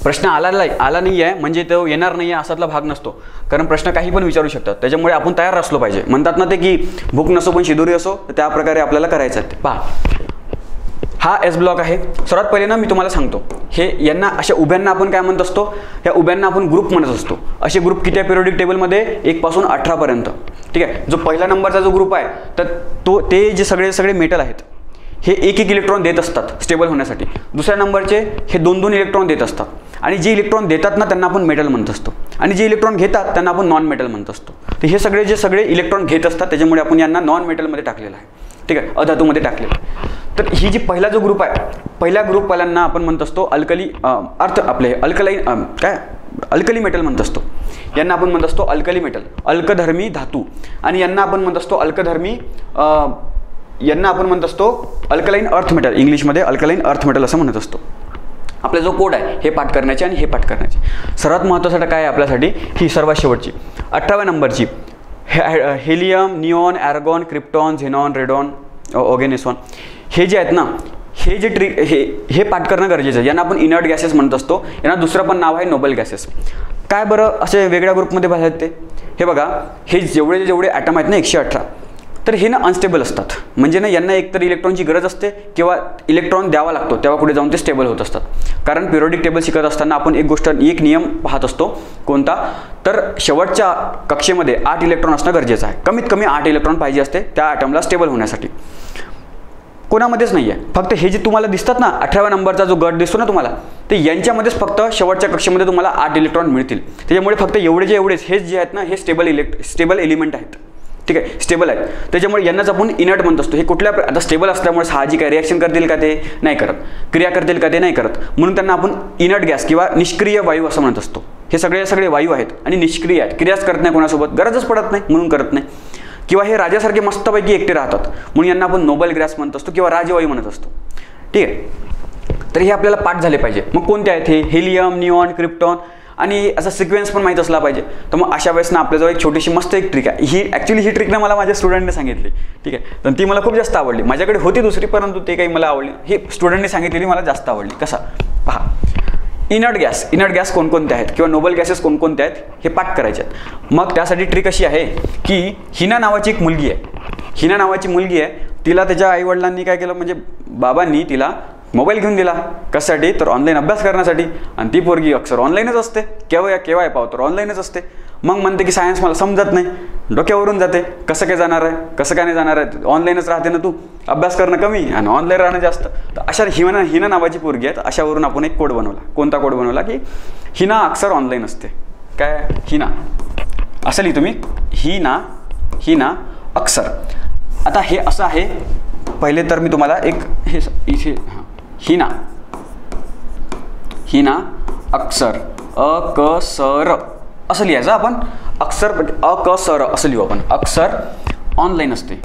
प्रश्न आला नाही आहे म्हणजे तो येणार नाही आहे असातला भाग नसतो, कारण प्रश्न काही पण विचारू शकतात. त्याच्यामुळे आपण तयार असलो पाहिजे. म्हणतात ना ते की भूक नसो पण शिदोरी असो, तर त्या प्रकारे आपल्याला करायचं आहे. पहा हा S ब्लॉक आहे. सर्वात पहिले ना मी तुम्हाला सांगतो, हे यांना अशा उभ्यांना आपण काय म्हणत असतो, या उभ्यांना आपण ग्रुप म्हणत असतो. असे ग्रुप किती आहे पिरियडिक टेबलमध्ये, 1 पासून 18 पर्यंत. ठीक आहे. जो पहिला नंबरचा जो ग्रुप आहे तर ते जे सगळे मेटल आहेत हे 1-1 इलेक्ट्रॉन देत असतात स्टेबल होण्यासाठी. दुसऱ्या नंबरचे हे 2-2 इलेक्ट्रॉन देत असतात. आणि जे इलेक्ट्रॉन देतात ना त्यांना आपण मेटल म्हणत असतो, आणि जे इलेक्ट्रॉन घेतात त्यांना आपण नॉन मेटल म्हणत असतो. तर हे सगळे इलेक्ट्रॉन घेत असतात, त्याच्यामुळे आपण यांना नॉन मेटलमध्ये टाकलेलं आहे. ठीक आहे, अधातूमध्ये टाकलेलं आहे. तर ही जी पहिला जो ग्रुप आहे, पहिल्या ग्रुपवाल्यांना आपण म्हणत असतो अल्कली अल्कली मेटल म्हणत असतो. यांना आपण म्हणत असतो अल्कली मेटल, अल्कधर्मी धातू. आणि यांना आपण म्हणत असतो अल्कधर्मी यांना आपण म्हणत असतो अल्कलाईन अर्थ मेटल, इंग्लिशमध्ये अल्कलाईन अर्थ मेटल असं म्हणत असतो. आपला जो कोड आहे हे पाठ करण्याचे आणि हे पाठ करण्याचे. सर्वात महत्त्वाचं काय आहे आपल्यासाठी, ही सर्वात शेवटची 18व्या नंबरची helium, neon, argon, krypton, xenon, radon, oganesson, हे जे आहेत ना, हे जे हे पाठ करणं गरजेचं आहे. यांना आपण इनर्ट गॅसेस म्हणत असतो. यांना दुसरं पण नाव आहे नोबल गॅसेस. काय बरं असे वेगळ्या ग्रुपमध्ये आहेत ते, हे बघा, हे जेवढे ॲटम आहेत ना 118, तर हे ना अनस्टेबल असतात. म्हणजे ना यांना एकतर इलेक्ट्रॉनची गरज असते किंवा इलेक्ट्रॉन द्यावा लागतो, तेव्हा कुठे जाऊन ते स्टेबल होत असतात. कारण पिरियोडिक टेबल शिकत असताना आपण एक नियम पाहत असतो. कोणता, तर शेवटच्या कक्षेमध्ये 8 इलेक्ट्रॉन असणं गरजेचं आहे. कमीत कमी 8 इलेक्ट्रॉन पाहिजे असते त्या ॲटमला स्टेबल होण्यासाठी. कोणामध्येच नाही आहे. फक्त हे जे तुम्हाला दिसतात ना 18व्या नंबरचा जो गट दिसतो ना तुम्हाला, ते यांच्यामध्येच फक्त शेवटच्या कक्षेमध्ये तुम्हाला 8 इलेक्ट्रॉन मिळतील. त्याच्यामुळे फक्त एवढेच हेच जे आहेत ना, हे स्टेबल एलिमेंट आहेत. ठीक आहे, स्टेबल आहेत. त्याच्यामुळे यांनाच आपण इनर्ट म्हणत असतो. हे कुठल्या आता स्टेबल असल्यामुळे साहजिक आहे, रिॲक्शन करतील का ते नाही करत, क्रिया करतील का ते नाही करत, म्हणून त्यांना आपण इनर्ट गॅस किंवा निष्क्रिय वायू असं म्हणत असतो. हे सगळे वायू आहेत आणि निष्क्रिय आहेत, क्रियाच करत नाही, कोणासोबत गरजच पडत नाही म्हणून करत नाही. किंवा हे राजासारखे मस्तपैकी एकटे राहतात म्हणून यांना आपण नोबल गॅस म्हणत असतो किंवा राजवायू म्हणत असतो. ठीक आहे, तर हे आपल्याला पाठ झाले पाहिजे. मग कोणते आहेत हे, हेलियम, निऑन, क्रिप्टॉन, आणि असा सिक्वेन्स पण माहीत असला पाहिजे. तर मग अशा वेळेस ना आपल्याजवळ एक छोटीशी मस्त एक ट्रिक आहे. ही ट्रिक ना मला माझ्या स्टुडंटने सांगितली. ठीक आहे, तर ती मला खूप जास्त आवडली. माझ्याकडे होती दुसरी, परंतु ते काही मला आवडली. ही स्टुडंटने सांगितलेली मला जास्त आवडली. कसा पहा, इनर्ट गॅस कोणकोणते आहेत किंवा नोबल गॅसेस कोणकोणते आहेत हे पाठ करायचे आहेत. मग त्यासाठी ट्रिक अशी आहे की हिना नावाची एक मुलगी आहे. तिला त्याच्या आईवडिलांनी काय केलं, म्हणजे बाबांनी तिला मोबाईल घेऊन दिला. कशासाठी, तर ऑनलाईन अभ्यास करण्यासाठी. आणि ती पोरगी अक्षर ऑनलाईनच असते, केव्हा पाव तर ऑनलाईनच असते. मग म्हणते की सायन्स मला समजत नाही, डोक्यावरून जाते, कसं काय जाणार आहे, कसं काय नाही जाणार आहे, ऑनलाईनच राहते ना तू, अभ्यास करणं कमी आणि ऑनलाईन राहणं जास्त. तर अशा हिना नावाची पोरगी आहेत. अशावरून आपण एक कोड बनवला. कोणता कोड बनवला की हिना अक्षर ऑनलाईन असते. काय, हिना असं लिहितो मी, हिना अक्षर. आता हे असं आहे, पहिले तर मी तुम्हाला एक हे इथे हिना अक्षर अकसर असं लिहायचं आपण. अक्षर अकसर असं लिहू आपण. अक्षर ऑनलाईन असते,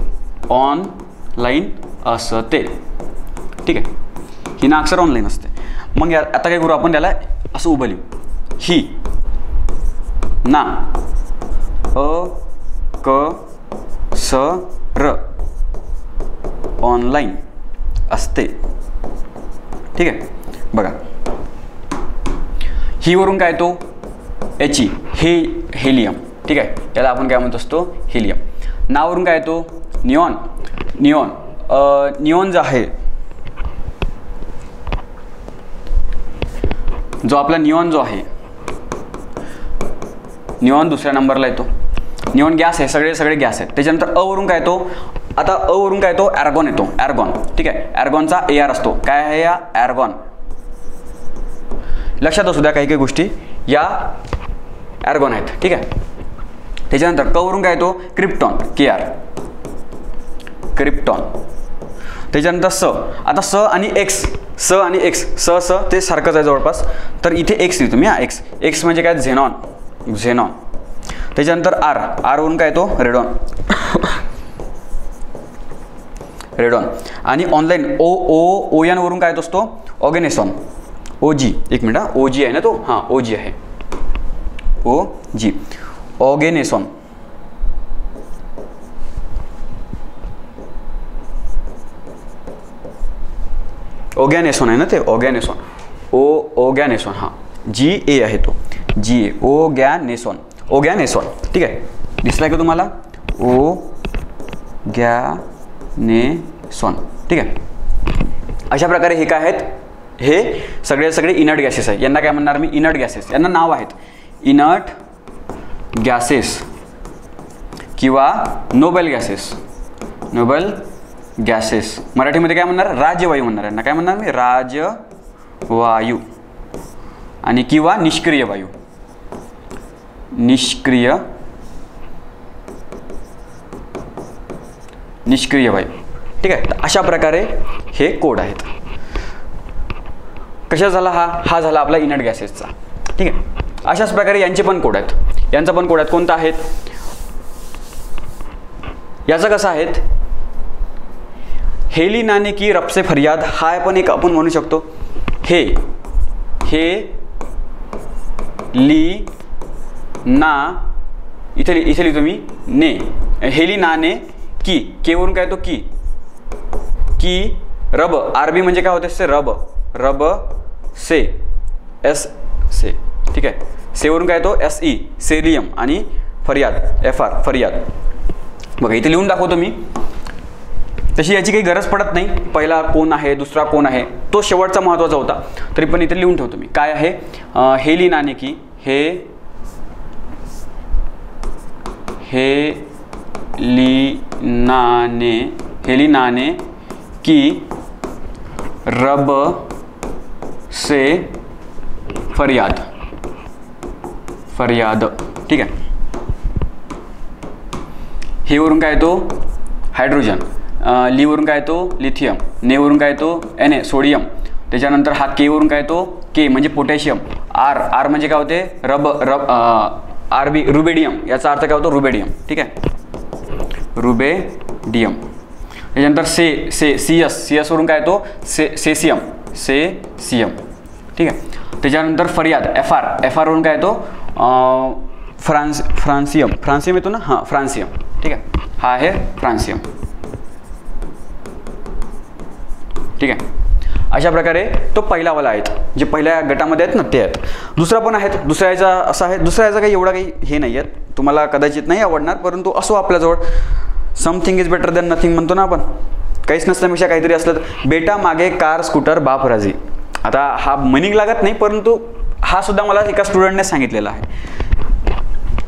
ऑनलाईन असते. ठीक आहे, हिना अक्षर ऑनलाईन असते. मग आता काय करू आपण, त्याला असं उभं लिहू, ही ना अकसर ऑनलाईन असते. ठीक आहे, बघा, ही वरून काय तो याची हे हेलियम. ठीक आहे, याला आपण काय म्हणत असतो, हेलियम. नावरून काय तो निऑन. निऑन जो आहे, जो आपला निऑन जो आहे, निऑन दुसऱ्या नंबरला येतो. निऑन गॅस आहे, सगळे गॅस आहेत. त्याच्यानंतर अवरून काय तो, आता अवरून काय तो आर्गॉन येतो. आर्गॉन. ठीक आहे, आर्गॉनचा AR असतो. काय आहे या, आर्गॉन. लक्षात असू द्या काही गोष्टी या आर्गॉन आहेत. ठीक आहे, त्याच्यानंतर कवरून काय तो क्रिप्टॉन, KR, क्रिप्टॉन. त्याच्यानंतर आता स आणि एक्स ते सारखंच आहे जवळपास. तर इथे एक्स लिहितो मी. एक्स म्हणजे काय, झेनॉन. त्याच्यानंतर आर वरून काय तो रेडॉन. आणि ऑनलाईन ओएन वरून काय येतो असतो, ऑर्गेनेसॉन. OG, एक मिनिट, OG आहे ना तो, हां OG आहे, OG, ऑर्गेनेसॉन. ऑर्गॅनेसॉन आहे ना ते, ऑर्गॅनेसॉन. ऑर्गॅनेसॉन, हां GA आहे तो, GA, ऑर्गॅनेसॉन. ठीक आहे, दिसलाय का तुम्हाला, ऑर्गॅनेसॉन. ठीक आहे, अशा प्रकारे हे काय आहेत, हे सगळे इनर्ट गॅसेस आहेत. यांना काय म्हणणार मी, इनर्ट गॅसेस. यांना नाव आहेत इनर्ट गॅसेस किंवा नोबल गॅसेस. मराठीमध्ये काय म्हणणार, राजवायू म्हणणार. यांना काय म्हणणार मी, राजवायू. आणि किंवा निष्क्रिय वायू. निष्क्रिय वायू. ठीक आहे, अशा प्रकारे हे कोड आहेत. कशा झाला हा झाला आपला इनर्ट गॅसेसचा. ठीक आहे, अशाच प्रकारे यांचे पण कोड आहेत. यांचा पण कोड आहेत. कोणता आहेत, याचा कसा आहेत, हेलिनाने की रब से फरियाद, हा पण एक आपण म्हणू शकतो. हे ली ना, इथे लिहितो मी ने. हेलिनाने की, के वरून काय तो की रब, आरबी म्हणजे काय होते से रब से एस से, ठीक आहे. से वरून काय तो SE सेरियम आणि फरियाद FR फरियाद. बघा इथे लिहून दाखवतो मी. तशी याची काही गरज पडत नाही. पहिला कोण आहे, दुसरा कोण आहे, तो शेवटचा महत्त्वाचा होता. तरी पण इथे लिहून ठेवतो मी. काय आहे हेलिनाने की, हेलिनाने की रब से फरियाद, ठीक आहे. हे वरून काय तो हायड्रोजन, ली वरून काय तो लिथियम, ने वरून काय तो Na सोडियम. त्याच्यानंतर हा के वरून काय तो के म्हणजे पोटॅशियम. आर म्हणजे काय होते रुबेडियम, याचा अर्थ काय होतो रुबेडियम, ठीक आहे. रुबेडियम. त्याच्यानंतर CS वरून काय तो सेसियम, ठीक आहे. त्याच्यानंतर फरियाद FR वरून काय तो फ्रान्सियम येतो ना, हां फ्रान्सियम, ठीक आहे. हा आहे फ्रान्सियम, ठीक आहे. अशा प्रकारे तो पहिला वाला आहेत, जे पहिल्या गटामध्ये आहेत ना ते आहेत. दुसरा पण आहेत, दुसऱ्याचा असा आहे. दुसऱ्याचा काही एवढा काही हे नाही आहेत, तुम्हाला कदाचित नाही आवडणार, परंतु असो आपल्याजवळ. Something is better than nothing म्हणतो ना आपण. काहीच नसल्यापेक्षा काहीतरी असलं तर. बेटा मागे कार स्कूटर बाप राजी. आता हा मनिंग लागत नाही, परंतु हा सुद्धा मला एका स्टुडंटने सांगितलेला आहे.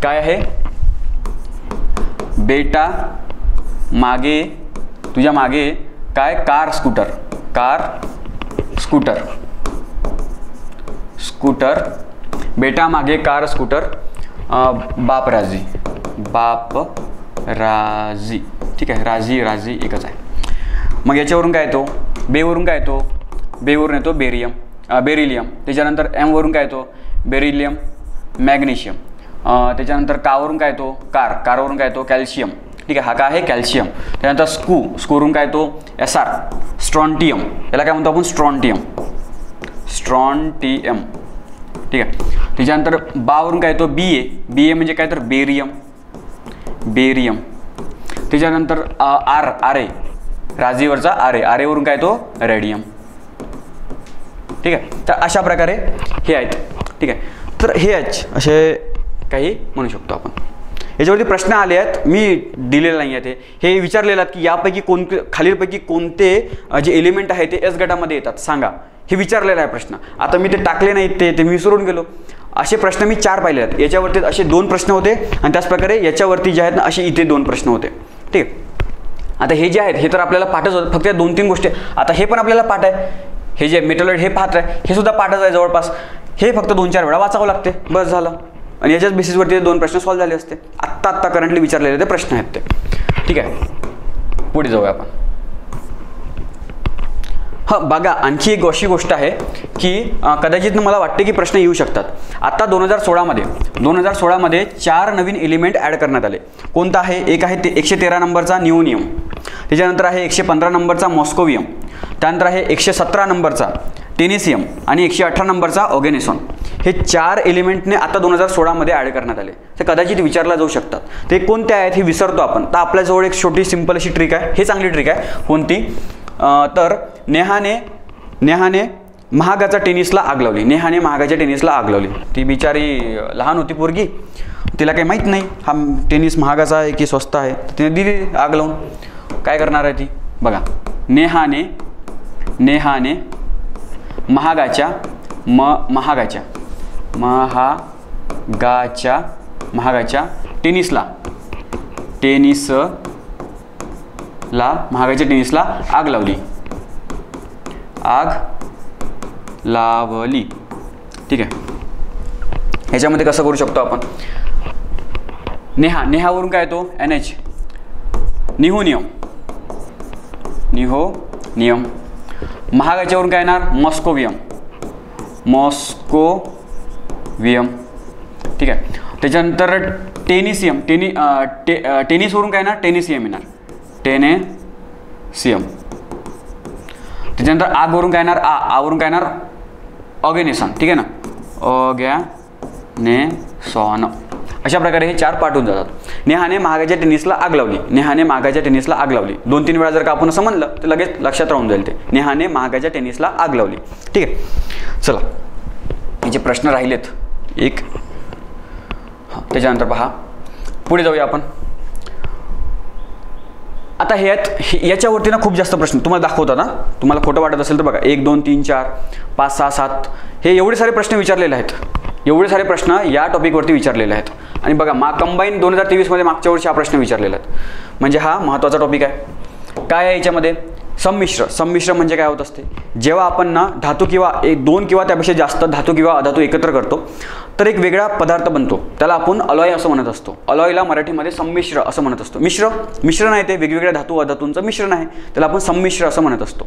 काय आहे बेटा मागे, तुझ्या मागे काय कार स्कूटर, बेटा मागे कार स्कूटर बाप राजी, ठीक आहे. राजी एकच आहे. मग याच्यावरून काय येतो बेवरून काय येतो, बेवरून येतो बेरिलियम. त्याच्यानंतर M वरून काय येतो बेरिलियम मॅग्नेशियम. त्याच्यानंतर कावरून काय येतो कारवरून काय येतो कॅल्शियम, ठीक आहे. हा काय आहे कॅल्शियम. त्यानंतर स्कूवरून काय येतो SR स्ट्रॉन्टियम. याला काय म्हणतो आपण स्ट्रॉन्टियम, ठीक आहे. त्याच्यानंतर बावरून काय येतो BA म्हणजे काय तर बेरियम. त्याच्यानंतर RA राजीवरचा RA वरून काय तो रेडियम, ठीक आहे. तर अशा प्रकारे हे आहेत, ठीक आहे. तर हे असे काही म्हणू शकतो आपण. याच्यावरती प्रश्न आले आहेत, मी दिलेले नाही आहेत. हे विचारलेलं की यापैकी खालीलपैकी कोणते जे एलिमेंट आहे ते S गटामध्ये येतात सांगा, हे विचारलेलं आहे प्रश्न. आता मी ते टाकले नाहीत, ते मी विसरून गेलो. असे प्रश्न मी 4 पाहिले आहेत. याच्यावरती असे 2 प्रश्न होते आणि त्याचप्रकारे याच्यावरती जे आहेत ना असे इथे 2 प्रश्न होते, ठीक आहे. आता हे जे आहेत हे तर आपल्याला पाठच होतं, फक्त 2-3 गोष्टी. आता हे पण आपल्याला पाठ आहे, हे जे मेटॉलॉइड हे पाठ आहे, हे सुद्धा पाठच आहे जवळपास. हे फक्त 2-4 वेळा वाचावं लागते, बस झालं. आणि याच्याच बेसिसवरती 2 प्रश्न सॉल्व्ह झाले असते. आत्ता करंटली विचारलेले ते प्रश्न आहेत ते, ठीक आहे. पुढे जाऊया आपण. हां बघा, आणखी एक अशी गोष्ट आहे की कदाचित मला वाटते की प्रश्न येऊ शकतात. आता 2016मध्ये 4 नवीन एलिमेंट ॲड करण्यात आले. कोणता आहे एक आहे ते 113 नंबरचा निओनियम. त्याच्यानंतर आहे 115 नंबरचा मॉस्कोवियम. त्यानंतर आहे 117 नंबरचा टेनिसियम आणि 118 नंबरचा ऑर्गेनिसॉन. हे 4 एलिमेंटने आता 2016मध्ये ॲड करण्यात आले. ते कदाचित विचारला जाऊ शकतात. ते कोणते आहेत हे विसरतो आपण. तर आपल्याजवळ एक छोटी सिंपल अशी ट्रिक आहे. हे चांगली ट्रिक आहे. कोणती तर नेहाने महागाच्या टेनिसला आग लावली. ती बिचारी लहान होती पोरगी, तिला काही माहीत नाही हा टेनिस महागाचा आहे की स्वस्त आहे. तिने दिली आग लावून. काय करणार आहे ती बघा. नेहाने महागाच्या टेनिसला आग लावली, ठीक आहे. ह्याच्यामध्ये कसं करू शकतो आपण. नेहावरून काय तो NH निहोनियम. महागाच्यावरून काय येणार मॉस्कोवियम, ठीक आहे. त्याच्यानंतर टेनिसियम टेनिसवरून काय येणार टेनिसियम येणार, त्याच्यानंतर आगवरून काय येणार आवरून काय येणार ऑर्गेनेसॉन, ठीक आहे ना, ऑर्गॅनेसॉन. अशा प्रकारे हे 4 पार्ट होऊन जातात. नेहाने महागाच्या टेनिसला आग लावली. नेहाने महागाच्या टेनिसला आग लावली. 2-3 वेळा जर का आपण असं म्हणलं तर लगेच लक्षात राहून जाईल ते. नेहाने महागाच्या टेनिसला आग लावली. ठीक आहे, चला याचे प्रश्न राहिलेत एक. त्याच्यानंतर पहा पुढे जाऊया आपण. आता याच्यावरती ना खूप जास्त प्रश्न तुम्हाला दाखवतात ना. तुम्हाला खोटं वाटत असेल तर बघा 1 2 3 4 5 6 7 हे एवढे सारे प्रश्न विचारलेले आहेत. एवढे सारे प्रश्न या टॉपिकवरती विचारलेले आहेत. आणि बघा कंबाईन 2023 मध्ये मागच्या वर्षी हा प्रश्न विचारलेला आहे. म्हणजे हा महत्त्वाचा टॉपिक आहे. काय आहे याच्यामध्ये? संमिश्र. संमिश्र म्हणजे काय होत असते? जेव्हा आपण ना धातू किंवा 2 किंवा त्यापेक्षा जास्त धातू किंवा अधातू एकत्र करतो तर एक वेगळा पदार्थ बनतो. त्याला आपण अलॉय असं म्हणत असतो. अलॉयला मराठीमध्ये संमिश्र असं म्हणत असतो. मिश्रण आहे ते, वेगवेगळ्या धातू अधातूंचं मिश्रण आहे, त्याला आपण संमिश्र असं म्हणत असतो.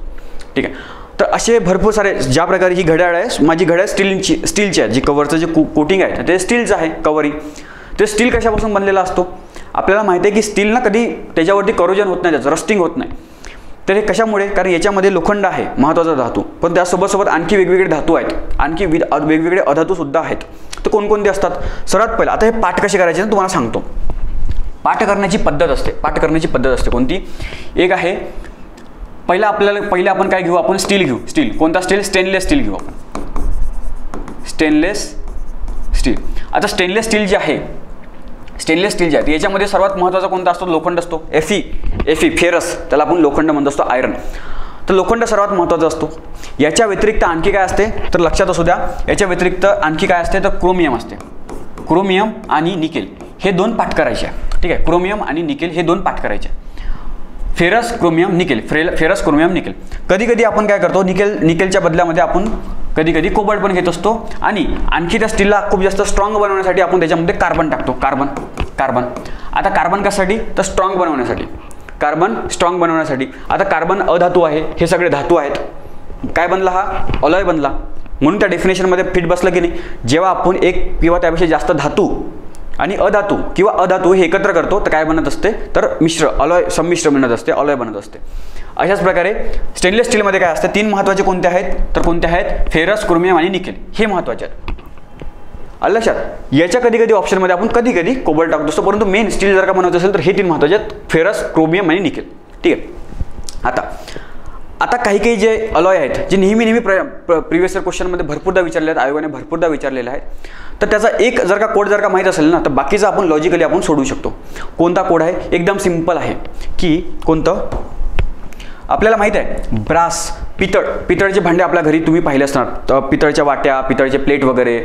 ठीक आहे. तर असे भरपूर सारे, ज्या प्रकारे ही घड्याळ आहे, माझी घड्याळ स्टीलची आहे. जी कवरचं जे कोटिंग आहे ते स्टीलचं आहे. कवरिंग ते स्टील कशापासून बनलेला असतो? आपल्याला माहिती आहे की स्टील ना कधी त्याच्यावरती करोजन होत नाही, त्याचं रस्टिंग होत नाही. तर हे कशामुळे? कारण याच्यामध्ये लोखंड आहे, महत्त्वाचा धातू, पण त्यासोबत आणखी वेगवेगळे धातू आहेत, आणखी वेगवेगळे अधातू सुद्धा आहेत. तर कोणकोणते असतात? सर्वात पहिलं आता हे पाठ कसे करायचे ना तुम्हाला सांगतो. पाठ करण्याची पद्धत असते. कोणती? एक आहे पहिलं आपण काय घेऊ? आपण स्टील घेऊ. स्टील कोणता? स्टेनलेस स्टील घेऊ आपण. Stainless steel. आता स्टेनलेस स्टील जे आहे याच्यामध्ये सर्वात महत्त्वाचा कोणता असतो? लोखंड असतो. एफी फेरस, त्याला आपण लोखंड म्हणत असतो, आयरन. तर लोखंड सर्वात महत्त्वाचा असतो. याच्या व्यतिरिक्त आणखी काय असते तर लक्षात असू द्या. याच्या व्यतिरिक्त आणखी काय असते तर क्रोमियम असते. क्रोमियम आणि निकेल हे 2 पाठ करायचे. ठीक आहे, क्रोमियम आणि निकेल हे 2 पाठ करायचे. Ferrous chromium nickel. कधी कधी आपण काय करतो? निकेलच्या बदल्यामध्ये आपण कधी कधी कोबाल्ट पण घेत असतो. आणि आणखी त्या स्टीलला खूप जास्त स्ट्रॉंग बनवण्यासाठी आपण त्याच्यामध्ये कार्बन टाकतो. कार्बन आता कार्बन कशासाठी? तर स्ट्रॉंग बनवण्यासाठी. आता कार्बन अधातू आहे, हे सगळे धातू आहेत. काय बनला? हा अलॉय बनला. म्हणून त्या डेफिनेशनमध्ये फिट बसलं की नाही? जेव्हा आपण 1 किंवा त्यापेक्षा जास्त धातू आणि अधातू किंवा अधातू हे एकत्र करतो तर काय बनत असते? तर संमिश्र बनत असते, अलॉय बनत असते. अशाच प्रकारे स्टेनलेस स्टीलमध्ये काय असते? 3 महत्त्वाचे कोणते आहेत? तर कोणते आहेत? फेरस, क्रोमियम आणि निकेल हे महत्त्वाचे आहेत. लक्षात. याच्या कधी ऑप्शनमध्ये आपण कधी कोबाल्ट टाकतो असतो, परंतु मेन स्टील जर का बनवायचं असेल तर हे 3 महत्त्वाचे आहेत, फेरस, क्रोमियम आणि निकेल. ठीक आहे. आता काही जे अलॉय आहेत जे नेहमी प्रिव्हियस इयर क्वेश्चनमध्ये भरपूरदा विचारले आहेत, आयोगाने भरपूरदा विचारलेला आहे. तर त्याचा एक जर का कोड माहीत असेल ना तर बाकीचं आपण लॉजिकली आपण सोडवू शकतो. कोणता कोड आहे? एकदम सिंपल आहे की कोणतं? आपल्याला माहित आहे ब्रास, पितळचे भांडे आपल्या घरी तुम्ही पाहिले असणार. तर पितळच्या वाट्या, पितळचे प्लेट वगैरे,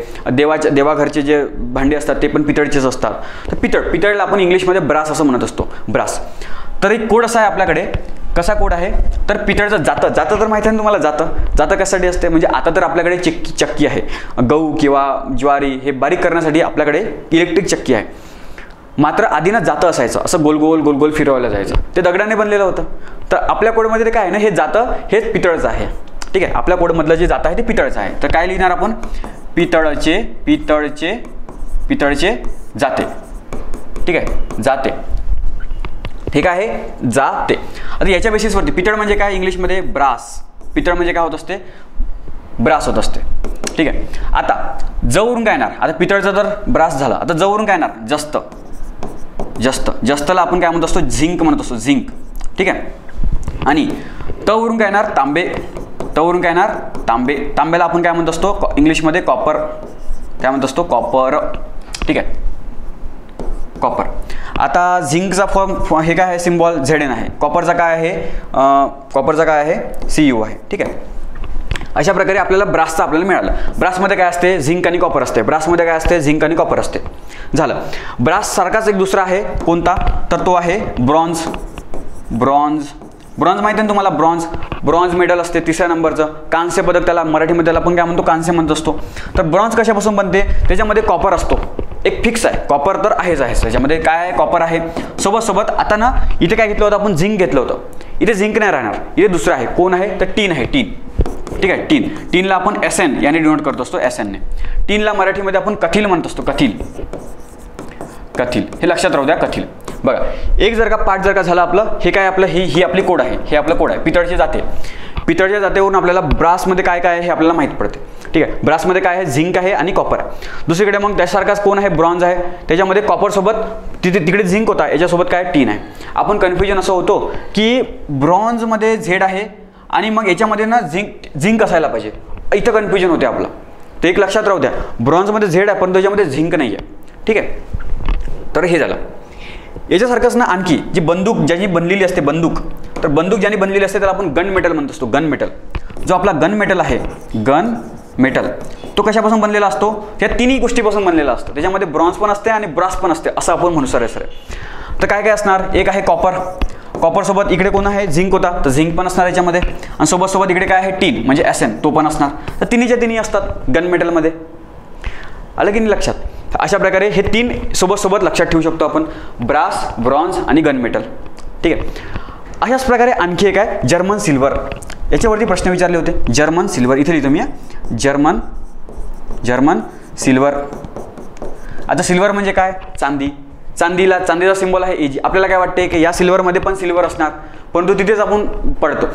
देवाघरचे जे भांडे असतात ते पण पितळचेच असतात. तर पितळला आपण इंग्लिशमध्ये ब्रास असं म्हणत असतो, ब्रास. तर एक कोड असा आहे आपल्याकडे. कसा कोड आहे? तर पितळचं जातं तर माहिती आहे ना तुम्हाला? जातं कशासाठी असते? म्हणजे आता तर आपल्याकडे चक्की आहे. गहू किंवा ज्वारी हे बारीक करण्यासाठी आपल्याकडे इलेक्ट्रिक चक्की आहे. मात्र आधी ना जातं असायचं, असं गोल गोल फिरवायला जायचं. ते दगडाने बनलेलं होतं. तर आपल्या कोडमध्ये ते काय आहे ना, हे जातं हेच पितळचं आहे. ठीक आहे, आपल्या कोडमधलं जे जातं आहे ते पितळचं आहे. तर काय लिहिणार आपण? पितळचे जाते. ठीक आहे, जाते. ठीक आहे, जाते. आता याच्या बेसिसवरती पितळ म्हणजे काय? इंग्लिशमध्ये ब्रास. पितळ म्हणजे काय होत असते? ब्रास होत असते. ठीक आहे. आता जवरून काय येणार? आता पितळचं तर ब्रास झालं. आता जवरून काय येणार? जस्तला आपण काय म्हणत असतो? झिंक म्हणत असतो, झिंक. ठीक आहे. आणि तवरून काय येणार? तांबे. तांब्याला आपण काय म्हणत असतो? इंग्लिशमध्ये कॉपर. काय म्हणत असतो? कॉपर. ठीक आहे, कॉपर. आता झिंकचा फॉर्म हे काय आहे? सिम्बॉल ZN आहे. कॉपरचा काय आहे? CU आहे. ठीक आहे. अशा प्रकारे आपल्याला ब्रासचं मिळालं. ब्रासमध्ये काय असते? झिंक आणि कॉपर असते. झालं. ब्रास सारखाच एक दुसरा आहे. कोणता? तर तो आहे ब्रॉन्झ. माहिती आहे तुम्हाला? ब्रॉन्झ मेडल असते 3ऱ्या नंबरचं. कांस्य पदक, त्याला मराठीमध्ये आपण काय म्हणतो? कांस्य म्हणत असतो. तर ब्रॉन्झ कशापासून बनते? त्याच्यामध्ये कॉपर असतो. एक फिक्स आहे, कॉपर तर आहेच. त्याच्यामध्ये काय आहे? कॉपर आहे. सोबत आता ना इथे काय घेतलं होतं आपण? झिंक घेतलं होतं. इथे झिंक नाही राहणार, इथे दुसरं आहे. कोण आहे? तर टीन आहे. ठीक आहे, टीनला आपण SN याने डिनोट करत असतो, SN ने. टीनला मराठीमध्ये आपण कथील म्हणत असतो. कथील. हे लक्षात राहू द्या, कथील. बघा, एक जर का पाठ जर का झाला आपलं, हे काय आपलं? ही आपली कोड आहे. हे आपलं कोड आहे. पितळचे जाते. पितळच्या जातेवरून आपल्याला ब्रासमध्ये काय काय आहे हे आपल्याला माहीत पडते. ठीक आहे, ब्रासमध्ये काय आहे, झिंक आहे आणि कॉपर आहे. दुसरीकडे मग त्यासारखाच कोण आहे, ब्रॉन्झ आहे. त्याच्यामध्ये कॉपरसोबत तिकडे झिंक होता, याच्यासोबत काय टीन आहे. आपण कन्फ्युजन असं होतो की ब्रॉन्झमध्ये झेड आहे आणि मग याच्यामध्ये ना झिंक असायला पाहिजे, इथं कन्फ्युजन होते आपलं. तर एक लक्षात राहू द्या, ब्रॉन्झमध्ये झेड आहे पण त्याच्यामध्ये झिंक नाही आहे. ठीक आहे, तर हे झालं. याच्यासारखंच ना आणखी जी बंदूक ज्याची बनलेली असते, तर बंदूक ज्याने बनलेली असते त्याला आपण गन मेटल म्हणत असतो. गन मेटल, जो आपला गन मेटल आहे, गन मेटल, तो कशापासून बनलेला असतो, त्या तिन्ही गोष्टीपासून बनलेला असतो. त्याच्यामध्ये ब्रॉन्झ पण असते आणि ब्रास पण असते, असं आपण म्हणू सर. तर काय काय असणार, एक आहे कॉपर, कॉपरसोबत इकडे कोण आहे, झिंक होता, तर झिंक पण असणार याच्यामध्ये. आणि सोबत इकडे काय आहे, टीन म्हणजे एसएन, तो पण असणार. तर तिन्हीच्या तिन्ही असतात गन मेटलमध्ये. आलं की नाही लक्षात. अशा प्रकारे हे तीन सोबत लक्षात ठेवू शकतो आपण, ब्रास, ब्रॉन्झ आणि गन मेटल. ठीक आहे, अशाच प्रकारे आणखी एक आहे जर्मन सिल्वर. याच्यावरती प्रश्न विचारले होते. जर्मन सिल्वर इथे लिहितो मी, जर्मन सिल्वर. आता सिल्वर म्हणजे काय, चांदीचा सिंबल आहे एजी. आपल्याला काय वाटते की या सिल्वरमध्ये पण सिल्वर असणार, परंतु तिथेच आपण पडतो,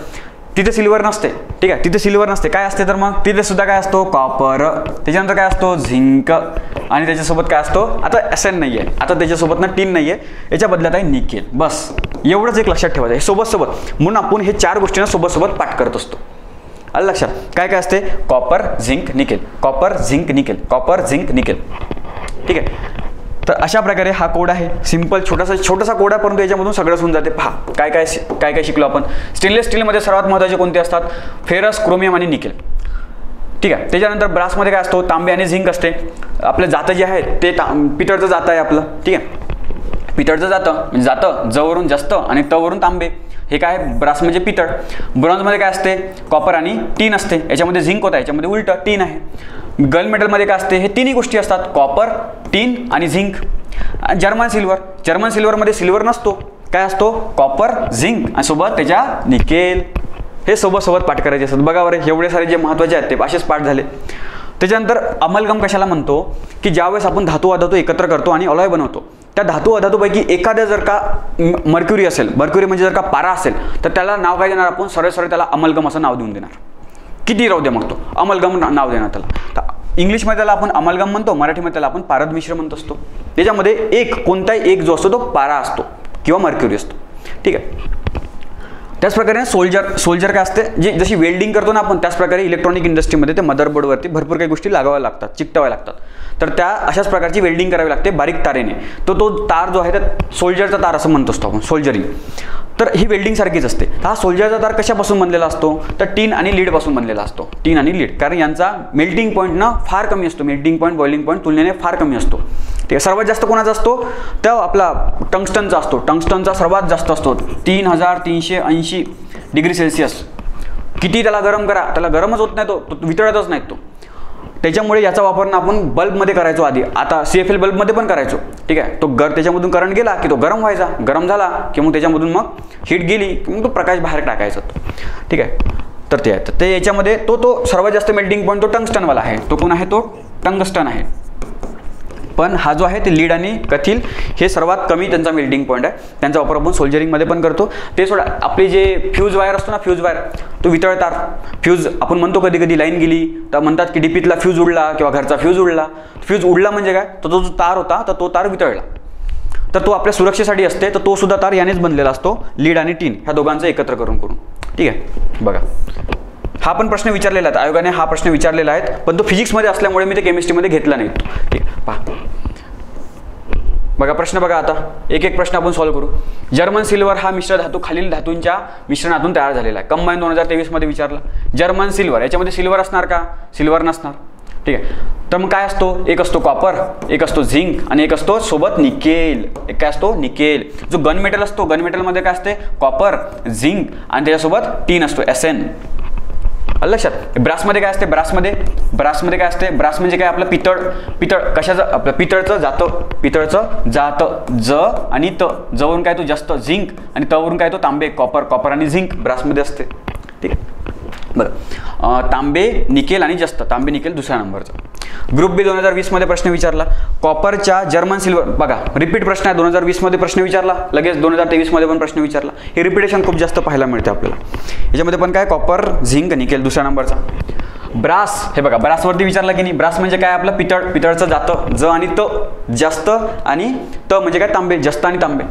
तिथे सिल्वर नसते. ठीक आहे, तिथे सिल्वर नसते. काय असते तर मग तिथे सुद्धा काय असतो, कॉपर. त्याच्यानंतर काय असतो, झिंक. आणि त्याच्यासोबत काय असतो, आता एसएन नाही आहे, आता त्याच्यासोबत ना टीन नाही आहे, याच्या बदल्यात आहे निकेल. बस एवढंच एक लक्षात ठेवायचं आहे सोबत. म्हणून आपण हे चार गोष्टींना सोबत पाठ करत असतो. आलं लक्षात. काय काय असते, copper, zinc, nickel, copper, zinc, nickel, copper, zinc, nickel. ठीक आहे, तर अशा प्रकारे हा कोड आहे. सिंपल छोटासा कोड आहे, परंतु याच्यामधून सगळंच होऊन जाते. पहा काय काय शिकलो आपण. स्टेनलेस स्टीलमध्ये सर्वात महत्त्वाचे कोणते असतात, फेरस, क्रोमियम आणि निकेल. ठीक आहे, त्याच्यानंतर ब्रासमध्ये काय असतो, तांबे आणि झिंक असते. आपले जातं जे आहे ते पितळचं जातं आहे आपलं. ठीक आहे, पितळचं जातं जवरून जास्त आणि तवरून तांबे. हे काय, ब्रास म्हणजे पितळ. ब्रॉन्झमध्ये काय असते, कॉपर आणि टीन असते. याच्यामध्ये झिंक होता, याच्यामध्ये उलटं टीन आहे. गन मेटलमध्ये काय असते, हे तिन्ही गोष्टी असतात, कॉपर, टीन आणि झिंक. जर्मन सिल्वरमध्ये सिल्वर नसतो, काय असतो, कॉपर, झिंक आणि सोबत त्याच्या निकेल. हे सोबत पाठ करायचे असतात. बघा बरं, एवढे सारे जे महत्त्वाचे आहेत ते असेच पाठ झाले. त्याच्यानंतर अमलगम कशाला म्हणतो, की ज्यावेळेस आपण धातू अधातू एकत्र करतो आणि अलॉय बनवतो, त्या धातू अधातूपैकी एखाद्या जर का मर्क्युरी असेल, मर्क्युरी म्हणजे जर का पारा असेल, तर त्याला नाव काय देणार आपण, सरळ त्याला अमलगम असं नाव देऊन देणार. किती राहू दे मग तो अमलगम नाव देणार त्याला. तर इंग्लिशमध्ये त्याला आपण अमलगम म्हणतो, मराठीमध्ये त्याला आपण पारद मिश्र म्हणत असतो. त्याच्यामध्ये कोणताही एक जो असतो तो पारा असतो किंवा मर्क्युरी असतो. ठीक आहे, त्याचप्रकारे सोल्जर काय असते, जशी वेल्डिंग करतो ना आपण, त्याचप्रकारे इलेक्ट्रॉनिक इंडस्ट्रीमध्ये ते मदरबोर्डवरती भरपूर काही गोष्टी लागाव्या लागतात, चिकटवाव्या लागतात. तर त्या अशाच प्रकारची वेल्डिंग करावी लागते बारीक तारेने. तो तार जो आहे त्या सोल्जरचा तार असं म्हणत असतो आपण, सोल्जरिंग. तर ही वेल्डिंग सारखीच असते. हा सोल्जरचा तार कशापासून बनलेला असतो, तर टीन आणि लीडपासून बनलेला असतो. टीन आणि लीड, कारण यांचा मेल्टिंग पॉईंट ना फार कमी असतो. मेल्टिंग पॉईंट बॉइलिंग पॉईंट तुलनेने फार कमी असतो. ठीक आहे, सर्वात जास्त कोणाचा असतो, तर आपला टंगस्टनचा असतो. टंगस्टनचा सर्वात जास्त असतो, 3380 डिग्री सेल्सिअस. किती त्याला गरम करा, त्याला गरमच होत नाही, तो वितळतच नाही तो. त्याच्यामुळे याचा वापर ना आपण बल्बमध्ये करायचो आधी, आता CFL बल्बमध्ये पण करायचो. ठीक आहे, त्याच्यामधून करंट गेला की तो गरम व्हायचा, गरम झाला की मग त्याच्यामधून मग हीट गेली की मग तो प्रकाश बाहेर टाकायचा तो. ठीक आहे, तर ते आहे. तर याच्यामध्ये तो सर्वात जास्त मेल्टिंग पॉईंट तो टंगस्टनवाला आहे. तो कोण आहे, तो टंगस्टन आहे. पण हा जो आहे ते लीड आणि कथील हे सर्वात कमी त्यांचा मेल्टिंग पॉईंट आहे. त्यांचा वापर आपण सोल्जरिंगमध्ये पण करतो. ते सोडा, आपली जे फ्यूज वायर असतो ना, फ्यूज वायर, तो वितळतार फ्यूज आपण म्हणतो. कधी लाईन गेली तर म्हणतात की डीपीतला फ्यूज उडला किंवा घरचा फ्यूज उडला. फ्यूज उडला म्हणजे काय, तर तो जो तार होता तर तो तार वितळला. तर तो आपल्या सुरक्षेसाठी असते, तर तो सुद्धा तार यानेच बनलेला असतो, लीड आणि टीन ह्या दोघांचं एकत्र करून. ठीक आहे, बघा हा पण प्रश्न विचारलेला आहे, आयोगाने हा प्रश्न विचारलेला आहे, पण तो फिजिक्समध्ये असल्यामुळे मी ते केमिस्ट्रीमध्ये घेतला नाही. ठीक आहे, पहा बघा प्रश्न बघा. आता एक प्रश्न आपण सॉल्व्ह करू. जर्मन सिल्वर हा मिश्र धातू खालील धातूंच्या मिश्रणातून तयार झालेला आहे. कंबाईन 2023 मध्ये विचारला. जर्मन सिल्वर, याच्यामध्ये सिल्वर असणार का, सिल्वर नसणार. ठीक आहे, तर मग काय असतो, एक असतो कॉपर, एक असतो झिंक आणि एक असतो सोबत निकेल. एक काय असतो, निकेल. जो गन मेटल असतो, गन मेटलमध्ये काय असते, कॉपर, झिंक आणि त्याच्यासोबत टीन असतो, SN. लक्षात. ब्रासमध्ये काय असते, ब्रासमध्ये काय असते, ब्रास म्हणजे काय, आपलं पितळ कशाचं, आपलं पितळचं जातं, ज आणि त, जवरून काय तो जास्त, झिंक आणि तवरून काय तो तांबे, कॉपर आणि झिंक ब्रासमध्ये असते. ठीक आहे, बरं, तांबे निकेल आणि जस्त, तांबे निकेल दुसऱ्या नंबरचा. ग्रुप बी 2020 मध्ये प्रश्न विचारला, कॉपरच्या जर्मन सिल्वर, बघा रिपीट प्रश्न आहे, 2020 मध्ये प्रश्न विचारला, लगेच 2023 मध्ये पण प्रश्न विचारला. हे रिपिटेशन खूप जास्त पाहायला मिळते आपल्याला. याच्यामध्ये पण काय, कॉपर झिंक निकेल दुसऱ्या नंबरचा. ब्रास, हे बघा ब्रासवरती विचारला की नाही. ब्रास म्हणजे काय, आपलं पितळ, पितळचं जातं, ज आणि त, जास्त आणि त म्हणजे काय, तांबे, जस्त आणि तांबे.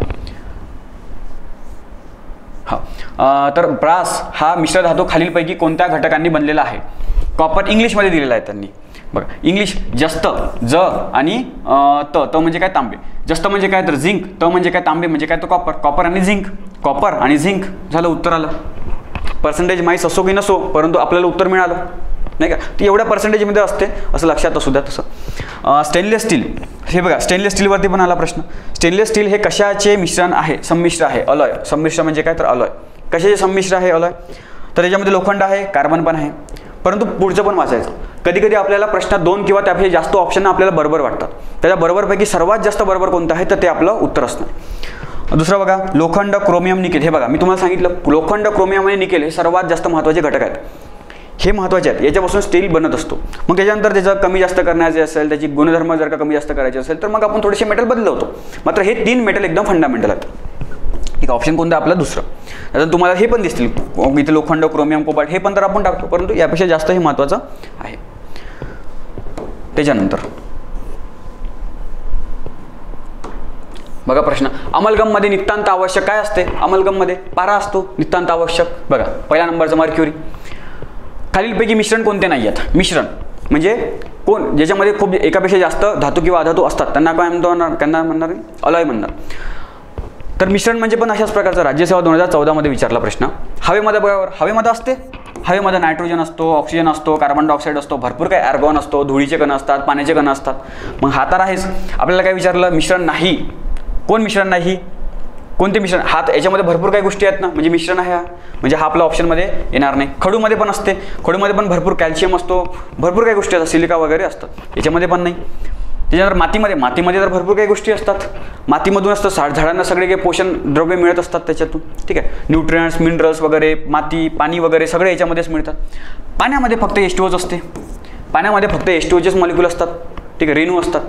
हा, तर ब्रास हा मिश्र धातू खालीलपैकी कोणत्या घटकांनी बनलेला आहे. कॉपर इंग्लिशमध्ये दिलेला आहे त्यांनी, बघा इंग्लिश. जस्त, ज आणि त, त म्हणजे काय, तांबे. जस्त म्हणजे काय, तर झिंक. त म्हणजे काय, तांबे म्हणजे काय, तो कॉपर. कॉपर आणि झिंक, कॉपर आणि झिंक झालं, उत्तर आलं. पर्सेंटेज माहीत असो की नसो, परंतु आपल्याला उत्तर मिळालं, नाही का. ती एवढ्या पर्सेंटेजमध्ये असते असं लक्षात असू द्या तसं. स्टेनलेस स्टील, हे बघा स्टेनलेस स्टीलवरती पण आला प्रश्न. स्टेनलेस स्टील हे कशाचे मिश्रण आहे, संमिश्र आहे, अलॉय. संमिश्र म्हणजे काय, तर अलॉय. कशाचे संमिश्र आहे, अलॉय. तर याच्यामध्ये लोखंड आहे, कार्बन पण आहे. परंतु पुढचं पण वाचायचं. कधी कधी आपल्याला प्रश्न 2 किंवा त्यापेक्षा जास्त ऑप्शन आपल्याला बरोबर वाटतात. त्याच्या बरोबरपैकी सर्वात जास्त बरोबर कोणतं आहे, तर ते आपलं उत्तर असणार. दुसरं बघा, लोखंड, क्रोमियम, निकेल. हे बघा मी तुम्हाला सांगितलं, लोखंड, क्रोमियम आणि निकेल हे सर्वात जास्त महत्त्वाचे घटक आहेत. हे महत्त्वाचे आहेत, याच्यापासून स्टील बनत असतो. मग त्याच्यानंतर त्याचं कमी जास्त करण्याचे असेल, त्याची गुणधर्म जर का कमी जास्त करायचे असेल, तर मग आपण थोडेसे मेटल बदलवतो. मात्र हे 3 मेटल एकदम फंडामेंटल आहेत. ठीक, ऑप्शन कोणतं आपलं दुसरं. आता तुम्हाला हे पण दिसतील इथे, लोखंड, क्रोमियम, कोबाल्ट हे पण तर आपण टाकतो, परंतु यापेक्षा जास्त हे महत्त्वाचं आहे. त्याच्यानंतर बघा प्रश्न, अमलगममध्ये नितांत आवश्यक काय असते. अमलगममध्ये पारा असतो, नितांत आवश्यक. बघा पहिल्या नंबरचं मर्क्युरी. खालीलपैकी मिश्रण कोणते नाही आहेत. मिश्रण म्हणजे कोण, ज्याच्यामध्ये खूप एकापेक्षा जास्त धातू किंवा अधातू असतात, त्यांना काय म्हणतो, त्यांना म्हणणार अलॉय म्हणणार. तर मिश्रण म्हणजे पण अशाच प्रकारचा राज्यसेवा 2014 मध्ये विचारला प्रश्न. हवेमध्ये बरोबर, हवेमध्ये असते. हवेमध्ये नायट्रोजन असतो, ऑक्सिजन असतो, कार्बन डायऑक्साईड असतो, भरपूर काही आर्गॉन असतो, धुळीचे कण असतात, पाण्याचे कण असतात. मग हा तर आहेच. आपल्याला काय विचारलं, मिश्रण नाही. कोण मिश्रण नाही, कोणते मिश्रण. हात, याच्यामध्ये भरपूर काही गोष्टी आहेत ना, म्हणजे मिश्रण आहे हा, म्हणजे हा आपल्या ऑप्शनमध्ये येणार नाही. खडूमध्ये पण असते, खडूमध्ये पण भरपूर कॅल्शियम असतो, भरपूर काही गोष्टी असतात, सिलिका वगैरे असतात, याच्यामध्ये पण नाही. त्याच्यानंतर मातीमध्ये, मातीमध्ये तर भरपूर काही गोष्टी असतात. मातीमधून असतं, झाडांना सगळे काही पोषण द्रव्य मिळत असतात त्याच्यातून. ठीक आहे, न्यूट्रियंट्स, मिनरल्स वगैरे, माती, पाणी वगैरे सगळे याच्यामध्येच मिळतात. पाण्यामध्ये फक्त H2O असते. पाण्यामध्ये फक्त H2Oचेच मॉलिक्यूल असतात. ठीक आहे, रेणू असतात.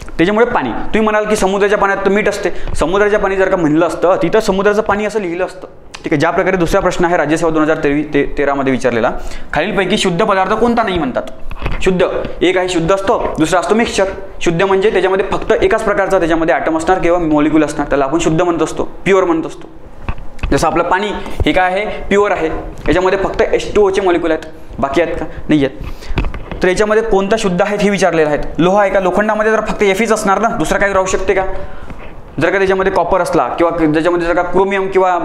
त्याच्यामुळे पाणी. तुम्ही म्हणाल की समुद्राच्या पाण्यात तर मीठ असते. समुद्राच्या पाणी जर का म्हणलं असतं, तिथं समुद्राचं पाणी असं लिहिलं असतं. ठीक आहे, ज्या प्रकारे दुसरा प्रश्न आहे राज्यसेवा 2013 मध्ये विचारलेला, खालीलपैकी शुद्ध पदार्थ कोणता नाही म्हणतात. शुद्ध, एक आहे शुद्ध असतो, दुसरा असतो मिक्सचर. शुद्ध म्हणजे त्याच्यामध्ये फक्त एकाच प्रकारचा त्याच्यामध्ये ॲटम असणार किंवा मॉलिक्यूल असणार, त्याला आपण शुद्ध म्हणत असतो, प्युअर म्हणत असतो. जसं आपलं पाणी हे काय आहे, प्युअर आहे. याच्यामध्ये फक्त H2Oचे मॉलिक्यूल आहेत, बाकी आहेत का, नाही आहेत. तर याच्यामध्ये कोणता शुद्ध आहेत हे विचारलेलं आहेत. लोह आहे का, लोखंडामध्ये जर फक्त Feच असणार ना, दुसरं काही राहू शकते का. जर का त्याच्यामध्ये कॉपर असला किंवा त्याच्यामध्ये जर का क्रोमियम किंवा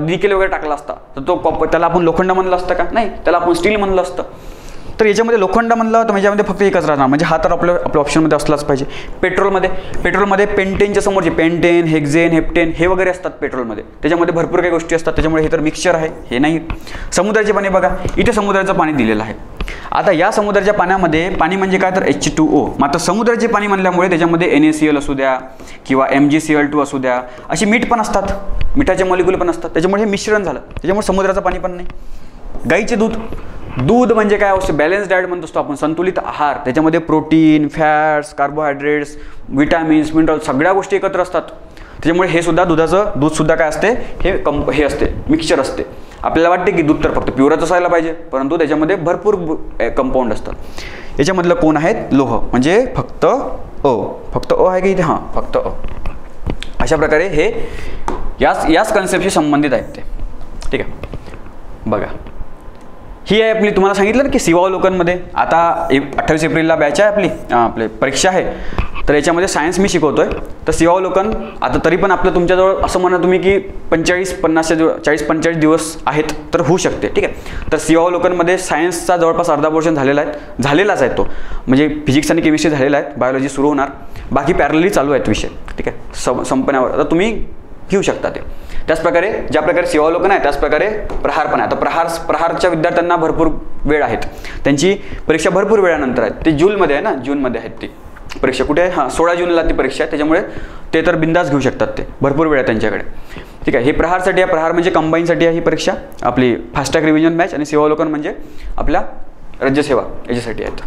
निकेल वगैरे टाकला असता, तर तो कॉपर, त्याला आपण लोखंड म्हणलं असतं का, नाही, त्याला आपण स्टील म्हणलं असतं. तर याच्यामध्ये लोखंड म्हणलं तर याच्यामध्ये फक्त एकच राहणार, म्हणजे हा तर आपल्या ऑप्शनमध्ये असलाच पाहिजे. पेट्रोलमध्ये पेंटेनच्या समोरचे पेंटेन, हेक्झेन, हेप्टेन हे वगैरे असतात पेट्रोलमध्ये. त्याच्यामध्ये भरपूर काही गोष्टी असतात, त्याच्यामुळे हे तर मिक्सचर आहे, हे नाही. समुद्राचे पाणी बघा, इथे समुद्राचं पाणी दिलेलं आहे. आता या समुद्राच्या पाण्यामध्ये, पाणी म्हणजे काय तर H2O. मात्र समुद्राचे पाणी म्हणल्यामुळे त्याच्यामध्ये NaCl असू द्या किंवा MgCl2 असू द्या, अशी मीठ पण असतात, मिठाचे मॉलिक्यूल पण असतात. त्याच्यामुळे हे मिश्रण झालं, त्याच्यामुळे समुद्राचं पाणी पण नाही. गाईचे दूध, दूध म्हणजे काय असतं, बॅलन्स डाएट म्हणत असतो आपण, संतुलित आहार. त्याच्यामध्ये protein, fats, carbohydrates, vitamins, minerals सगळ्या गोष्टी एकत्र असतात. त्याच्यामुळे हे सुद्धा दूध सुद्धा काय असते, हे असते, मिक्सचर असते. आपल्याला वाटते की दूध तर फक्त प्युअरच असायला पाहिजे, परंतु त्याच्यामध्ये भरपूर कंपाऊंड असतात. याच्यामधलं कोण आहेत, लोह म्हणजे फक्त अ आहे की इथे, हां फक्त अ. अशा प्रकारे हे याच कन्सेप्टशी संबंधित आहेत ते. ठीक आहे, बघा ही आहे आपली, तुम्हाला सांगितलं ना की सेवावलोकनमध्ये आता 28 एप्रिलला बॅच आहे आपली परीक्षा आहे. तर याच्यामध्ये सायन्स मी शिकवतोय. तर सेवावलोकन आता तरी पण आपलं तुमच्याजवळ असं म्हणा तुम्ही की 40-45 दिवस आहेत, तर होऊ शकते. ठीक आहे, तर सेवावलोकनमध्ये सायन्सचा जवळपास अर्धा पोर्शन झालेलाच आहे तो, म्हणजे फिजिक्स आणि केमिस्ट्री झालेला आहे, बायोलॉजी सुरू होणार, बाकी पॅरलली चालू आहेत विषय. ठीक आहे, संपण्यावर आता तुम्ही घेऊ शकता ते. त्याचप्रकारे ज्या प्रकारे सेवावलोकन आहे त्याचप्रकारे प्रहार पण आहे. आता प्रहारच्या विद्यार्थ्यांना भरपूर वेळ आहेत, त्यांची परीक्षा भरपूर वेळानंतर आहे. ते जूनमध्ये आहे ना, जूनमध्ये आहेत ते. परीक्षा. कुठे आहे? हां, 16 जूनला ती परीक्षा आहे. त्याच्यामुळे ते तर बिंदास घेऊ शकतात, ते भरपूर वेळ आहे त्यांच्याकडे. ठीक आहे. हे प्रहारसाठी आहे. प्रहार म्हणजे कंबाईनसाठी आहे ही परीक्षा आपली. फास्टॅग रिव्हिजन बॅच आणि सेवावलोकन म्हणजे आपल्या राज्यसेवा याच्यासाठी आहेत.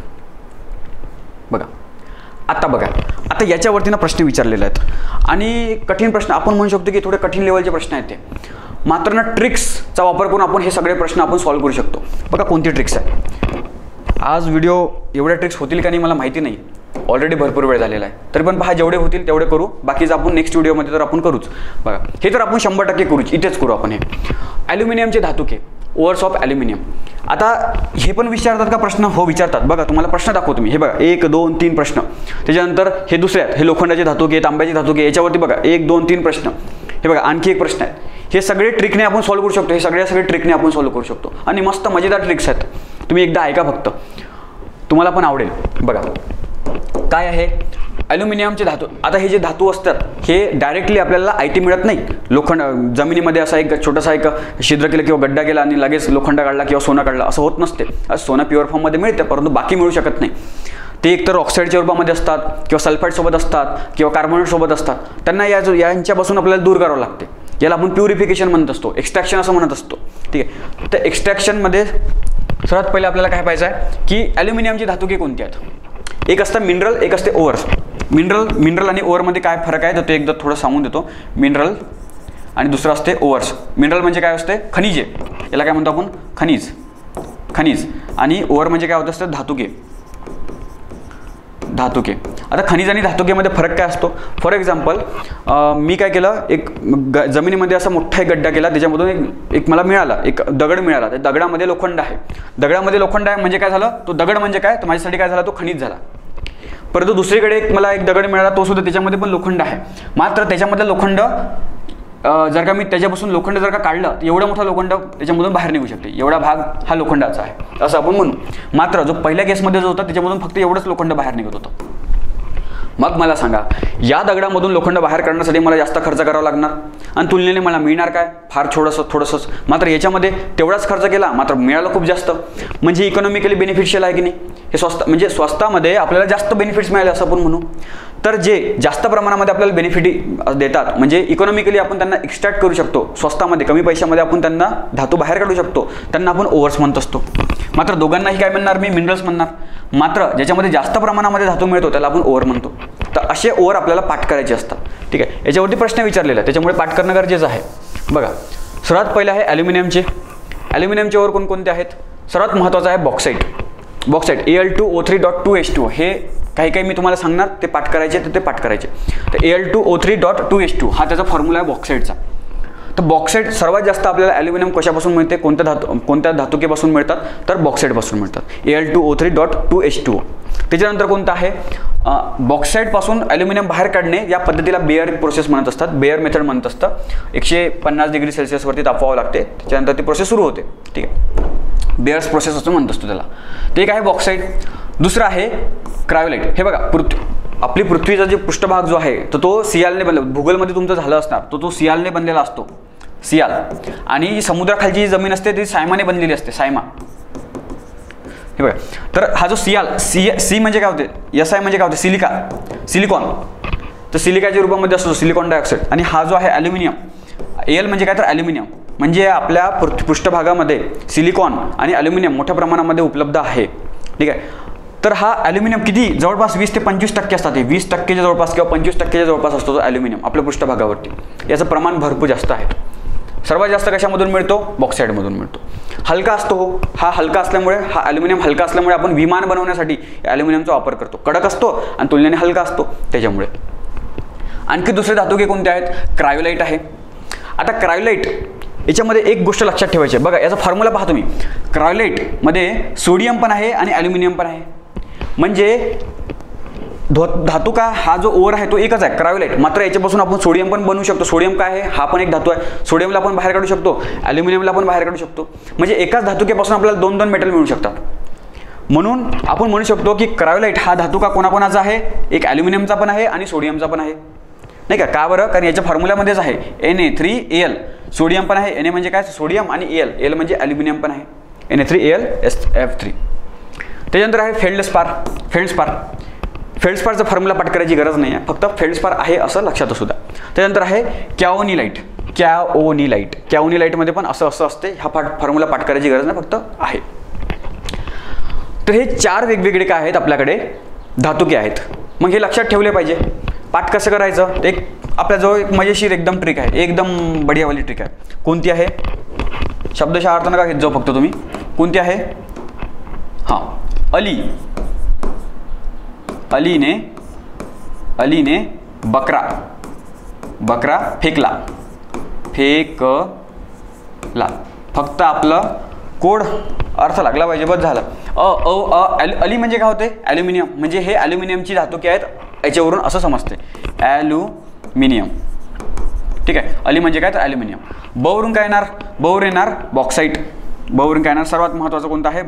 बघा आता बघा, आता याच्यावरती ना प्रश्न विचारलेले आहेत आणि कठीण प्रश्न आपण म्हणू शकतो की थोडे कठीण लेवलचे प्रश्न आहेत ते. मात्र ना ट्रिक्सचा वापर करून आपण हे सगळे प्रश्न आपण सॉल्व्ह करू शकतो. बघा कोणती ट्रिक्स आहे. आज व्हिडिओ एवढ्या ट्रिक्स होतील का नाही मला माहिती नाही, ऑलरेडी भरपूर वेळ झालेला आहे. तरी पण पहा जेवढे होतील तेवढे करू, बाकीचं आपण नेक्स्ट व्हिडिओमध्ये तर आपण करूच. बघा हे तर आपण 100% करूच, इथेच करू आपण. हे ॲल्युमिनियमचे धातुके, ओव्हर्स ऑफ ॲल्युमिनियम. आता हे पण विचारतात का प्रश्न? हो विचारतात. बघा तुम्हाला प्रश्न दाखवतो मी. हे बघा 1 2 3 प्रश्न. त्याच्यानंतर हे दुसरे आहेत, हे लोखंडाचे धातुके, तांब्याचे धातुके. याच्यावरती बघा 1 2 3 प्रश्न. हे बघा आणखी एक प्रश्न आहे. हे सगळे ट्रिकने आपण सॉल्व्ह करू शकतो. हे सगळे ट्रिकने आपण सॉल्व्ह करू शकतो आणि मस्त मजेदार ट्रिक्स आहेत. तुम्ही एकदा ऐका फक्त, तुम्हाला पण आवडेल. बघा काय आहे ॲल्युमिनियमचे धातू. आता हे जे धातू असतात हे डायरेक्टली आपल्याला आयती मिळत नाही. लोखंड जमिनीमध्ये असा एक छोटासा एक छिद्र केलं किंवा गड्डा केला आणि लगेच लोखंड काढला किंवा सोनं काढलं असं होत नसते. सोनं प्युअर फॉर्ममध्ये मिळते, परंतु बाकी मिळू शकत नाही. ते एकतर ऑक्साईडच्या रूपामध्ये असतात किंवा सल्फाईडसोबत असतात किंवा कार्बोनेटसोबत असतात. त्यांना यांच्यापासून आपल्याला दूर करावं लागते. याला आपण प्युरिफिकेशन म्हणत असतो, एक्स्ट्रॅक्शन असं म्हणत असतो. ठीक आहे. तर एक्स्ट्रॅक्शनमध्ये सर्वात पहिले आपल्याला काय पाहिजे आहे की ॲल्युमिनियमची धातुके कोणती आहेत. एक असतं मिनरल, एक असते ओव्हर्स. मिनरल आणि ओव्हरमध्ये काय फरक आहे तर ते एकदा थोडं सांगून देतो. मिनरल आणि दुसरं असते ओव्हर्स. मिनरल म्हणजे काय असते? खनिजे, याला काय म्हणतो आपण? खनिज. आणि ओव्हर म्हणजे काय होत असतं? धातुके. आता खनिज आणि धातुकेमध्ये फरक काय असतो? फॉर एक्झाम्पल मी काय केलं, एक जमिनीमध्ये असा मोठा एक गड्डा केला, त्याच्यामधून एक मला मिळाला, एक दगड मिळाला. त्या दगडामध्ये लोखंड आहे. दगडामध्ये लोखंड आहे म्हणजे काय झालं? तो दगड म्हणजे काय तर माझ्यासाठी काय झाला? तो खनिज झाला. परंतु दुसरीकडे मला एक दगड मिळाला, तो सुद्धा त्याच्यामध्ये पण लोखंड आहे. मात्र त्याच्यामधलं लोखंड जर का मी त्याच्यापासून लोखंड जर का काढलं तर एवढा मोठा लोखंड त्याच्यामधून बाहेर निघू शकते. एवढा भाग हा लोखंडाचा आहे असं आपण म्हणू. मात्र जो पहिल्या केसमध्ये जो होता त्याच्यामधून फक्त एवढंच लोखंड बाहेर निघत होतं. मग मला सांगा, या दगडामधून लोखंड बाहेर काढण्यासाठी मला जास्त खर्च करावा लागणार आणि तुलनेने मला मिळणार काय? फार थोडंसंच. मात्र याच्यामध्ये तेवढाच खर्च केला, मात्र मिळालं खूप जास्त. म्हणजे इकॉनॉमिकली बेनिफिशियल आहे की नाही? हे म्हणजे स्वस्तामध्ये आपल्याला जास्त बेनिफिट्स मिळाले असं आपण म्हणू. तर जे जास्त प्रमाणामध्ये आपल्याला बेनिफिट देतात म्हणजे इकॉनॉमिकली आपण त्यांना एक्स्ट्रॅक्ट करू शकतो, स्वस्तामध्ये कमी पैशामध्ये आपण त्यांना धातू बाहेर काढू शकतो, त्यांना आपण ओव्हर्स म्हणत असतो. मात्र दोघांनाही काय म्हणणार मी? मिनरल्स म्हणणार. मात्र ज्याच्यामध्ये जास्त प्रमाणामध्ये धातू मिळतो त्याला आपण ओव्हर म्हणतो. तर असे ओव्हर आपल्याला पाठ करायचे असतात. ठीक आहे. याच्यावरती प्रश्न विचारलेला आहे, त्याच्यामुळे पाठ करणं गरजेचं आहे. बघा सर्वात पहिले आहे ॲल्युमिनियमचे. ॲल्युमिनियमचे ओव्हर कोणकोणते आहेत? सर्वात महत्त्वाचं आहे बॉक्साईट. Al2O3.2H2. हे काही मी तुम्हाला सांगणार, ते पाठ करायचे तर ते पाठ करायचे. तर Al2O3.2H2 हा त्याचा फॉर्म्युला आहे बॉक्साईटचा. तर बॉक्साईट सर्वात जास्त आपल्याला ॲल्युमिनियम कशापासून मिळते? कोणत्या धातुकेपासून मिळतात? तर बॉक्साईटपासून मिळतात. Al2O3.2H2. त्याच्यानंतर कोणतं आहे? बॉक्साईटपासून ॲल्युमिनियम बाहेर काढणे या पद्धतीला बेअर प्रोसेस म्हणत असतात, बेअर मेथड म्हणत असतं. 150 डिग्री सेल्सिअसवरती तापवावं लागते, त्याच्यानंतर ती प्रोसेस सुरू होते. ठीक आहे. बेअर्स प्रोसेस असं म्हणत असतो त्याला. ते एक आहे बॉक्साईट. दुसरं आहे क्रायोलाइट. हे बघा आपली पृथ्वीचा जे पृष्ठभाग जो आहे तर तो सियालने बनला. भूगोलमध्ये तुमचं झालं असणार, तो सियालने बनलेला असतो. सियाल. आणि समुद्राखालची जी जमीन असते ती सायमाने बनलेली असते, सायमा. हे बघा. तर हा जो सी म्हणजे काय होते? SI म्हणजे काय होते? सिलिकॉन. तर सिलिकाच्या रूपामध्ये असतो सिलिकॉन डायऑक्साईड. आणि हा जो आहे ॲल्युमिनियम, Al म्हणजे काय तर ॲल्युमिनियम. म्हणजे आपल्या पृष्ठभागामध्ये सिलिकॉन आणि ॲल्युमिनियम मोठ्या प्रमाणामध्ये उपलब्ध आहे. ठीक आहे. तर हा ॲल्युमिनियम किती? जवळपास 20 ते 25% असतात. हे 20%च्या जवळपास किंवा 25%च्या जवळपास असतो तो ॲल्युमिनियम आपल्या पृष्ठभागावरती. याचं प्रमाण भरपूर जास्त आहे. सर्वात जास्त कशामधून मिळतो? बॉक्साईडमधून मिळतो. हलका असतो हो. हा हलका असल्यामुळे, हा ॲल्युमिनियम हलका असल्यामुळे आपण विमान बनवण्यासाठी ॲल्युमिनियमचा वापर करतो. कडक असतो आणि तुलनेने हलका असतो त्याच्यामुळे. आणखी दुसरे धातुके कोणते आहेत? क्रायोलाइट आहे. आता क्रायोलाइट याच्यामध्ये एक गोष्ट लक्षात ठेवायची आहे. बघा याचा फॉर्म्युला पहा तुम्ही. क्रायोलाइटमध्ये सोडियम पण आहे आणि ॲल्युमिनियम पण आहे. म्हणजे धातू का हा जो ओव्हर आहे तो एकच आहे क्रायोलाइट. मात्र याच्यापासून आपण सोडियम पण बनवू शकतो. सोडियम काय आहे? हा पण एक धातू आहे. सोडियमला आपण बाहेर काढू शकतो, ॲल्युमिनियमला पण बाहेर काढू शकतो. म्हणजे एकाच धातुकेपासून आपल्याला 2 मेटल मिळू शकतात. म्हणून आपण म्हणू शकतो की क्रायोलाइट हा धातू का कोणाकोणाचा आहे? एक ॲल्युमिनियमचा पण आहे आणि सोडियमचा पण आहे, नाही का? का बरं? कारण याच्या फॉर्म्युल्यामध्येच आहे Na3Al. सोडियम पण आहे. Na म्हणजे काय? सोडियम. आणि Al म्हणजे ॲल्युमिनियम पण आहे. Na3AlF3. त्याच्यानंतर आहे फेल्डस्पार. फेल्डस्पारचा फॉर्म्युला पाठ करायची गरज नाही आहे, फक्त फेल्डस्पार आहे असं लक्षात असू द्या. त्यानंतर आहे कॅओनिलाइट. कॅओनिलाइटमध्ये पण असं असते, हा फॉर्म्युला पाठ करायची गरज नाही, फक्त आहे. तर हे 4 वेगवेगळे काय आहेत आपल्याकडे धातुके आहेत. मग हे लक्षात ठेवले पाहिजे. पाठ कसं करायचं, एक आपल्याजवळ एक मजेशीर एकदम ट्रिक आहे, एकदम बढियावाली ट्रिक आहे. कोणती आहे? शब्दशः अर्थ नका घेत जाऊ फक्त तुम्ही. कोणती आहे? हां, अलीने बकरा फेकला. फक्त आपलं कोड अर्थ लागला पाहिजे, बस झालं. अली म्हणजे काय होते? ॲल्युमिनियम. म्हणजे हे ॲल्युमिनियमची धातुके आहेत याच्यावरून असं समजते, ॲल्युमिनियम. ठीक आहे, अली म्हणजे काय? तर ॲल्युमिनियम. बवरून काय येणार? बवर येणार बॉक्साईट. बवरून काय येणार? सर्वात महत्त्वाचं कोणतं आहे?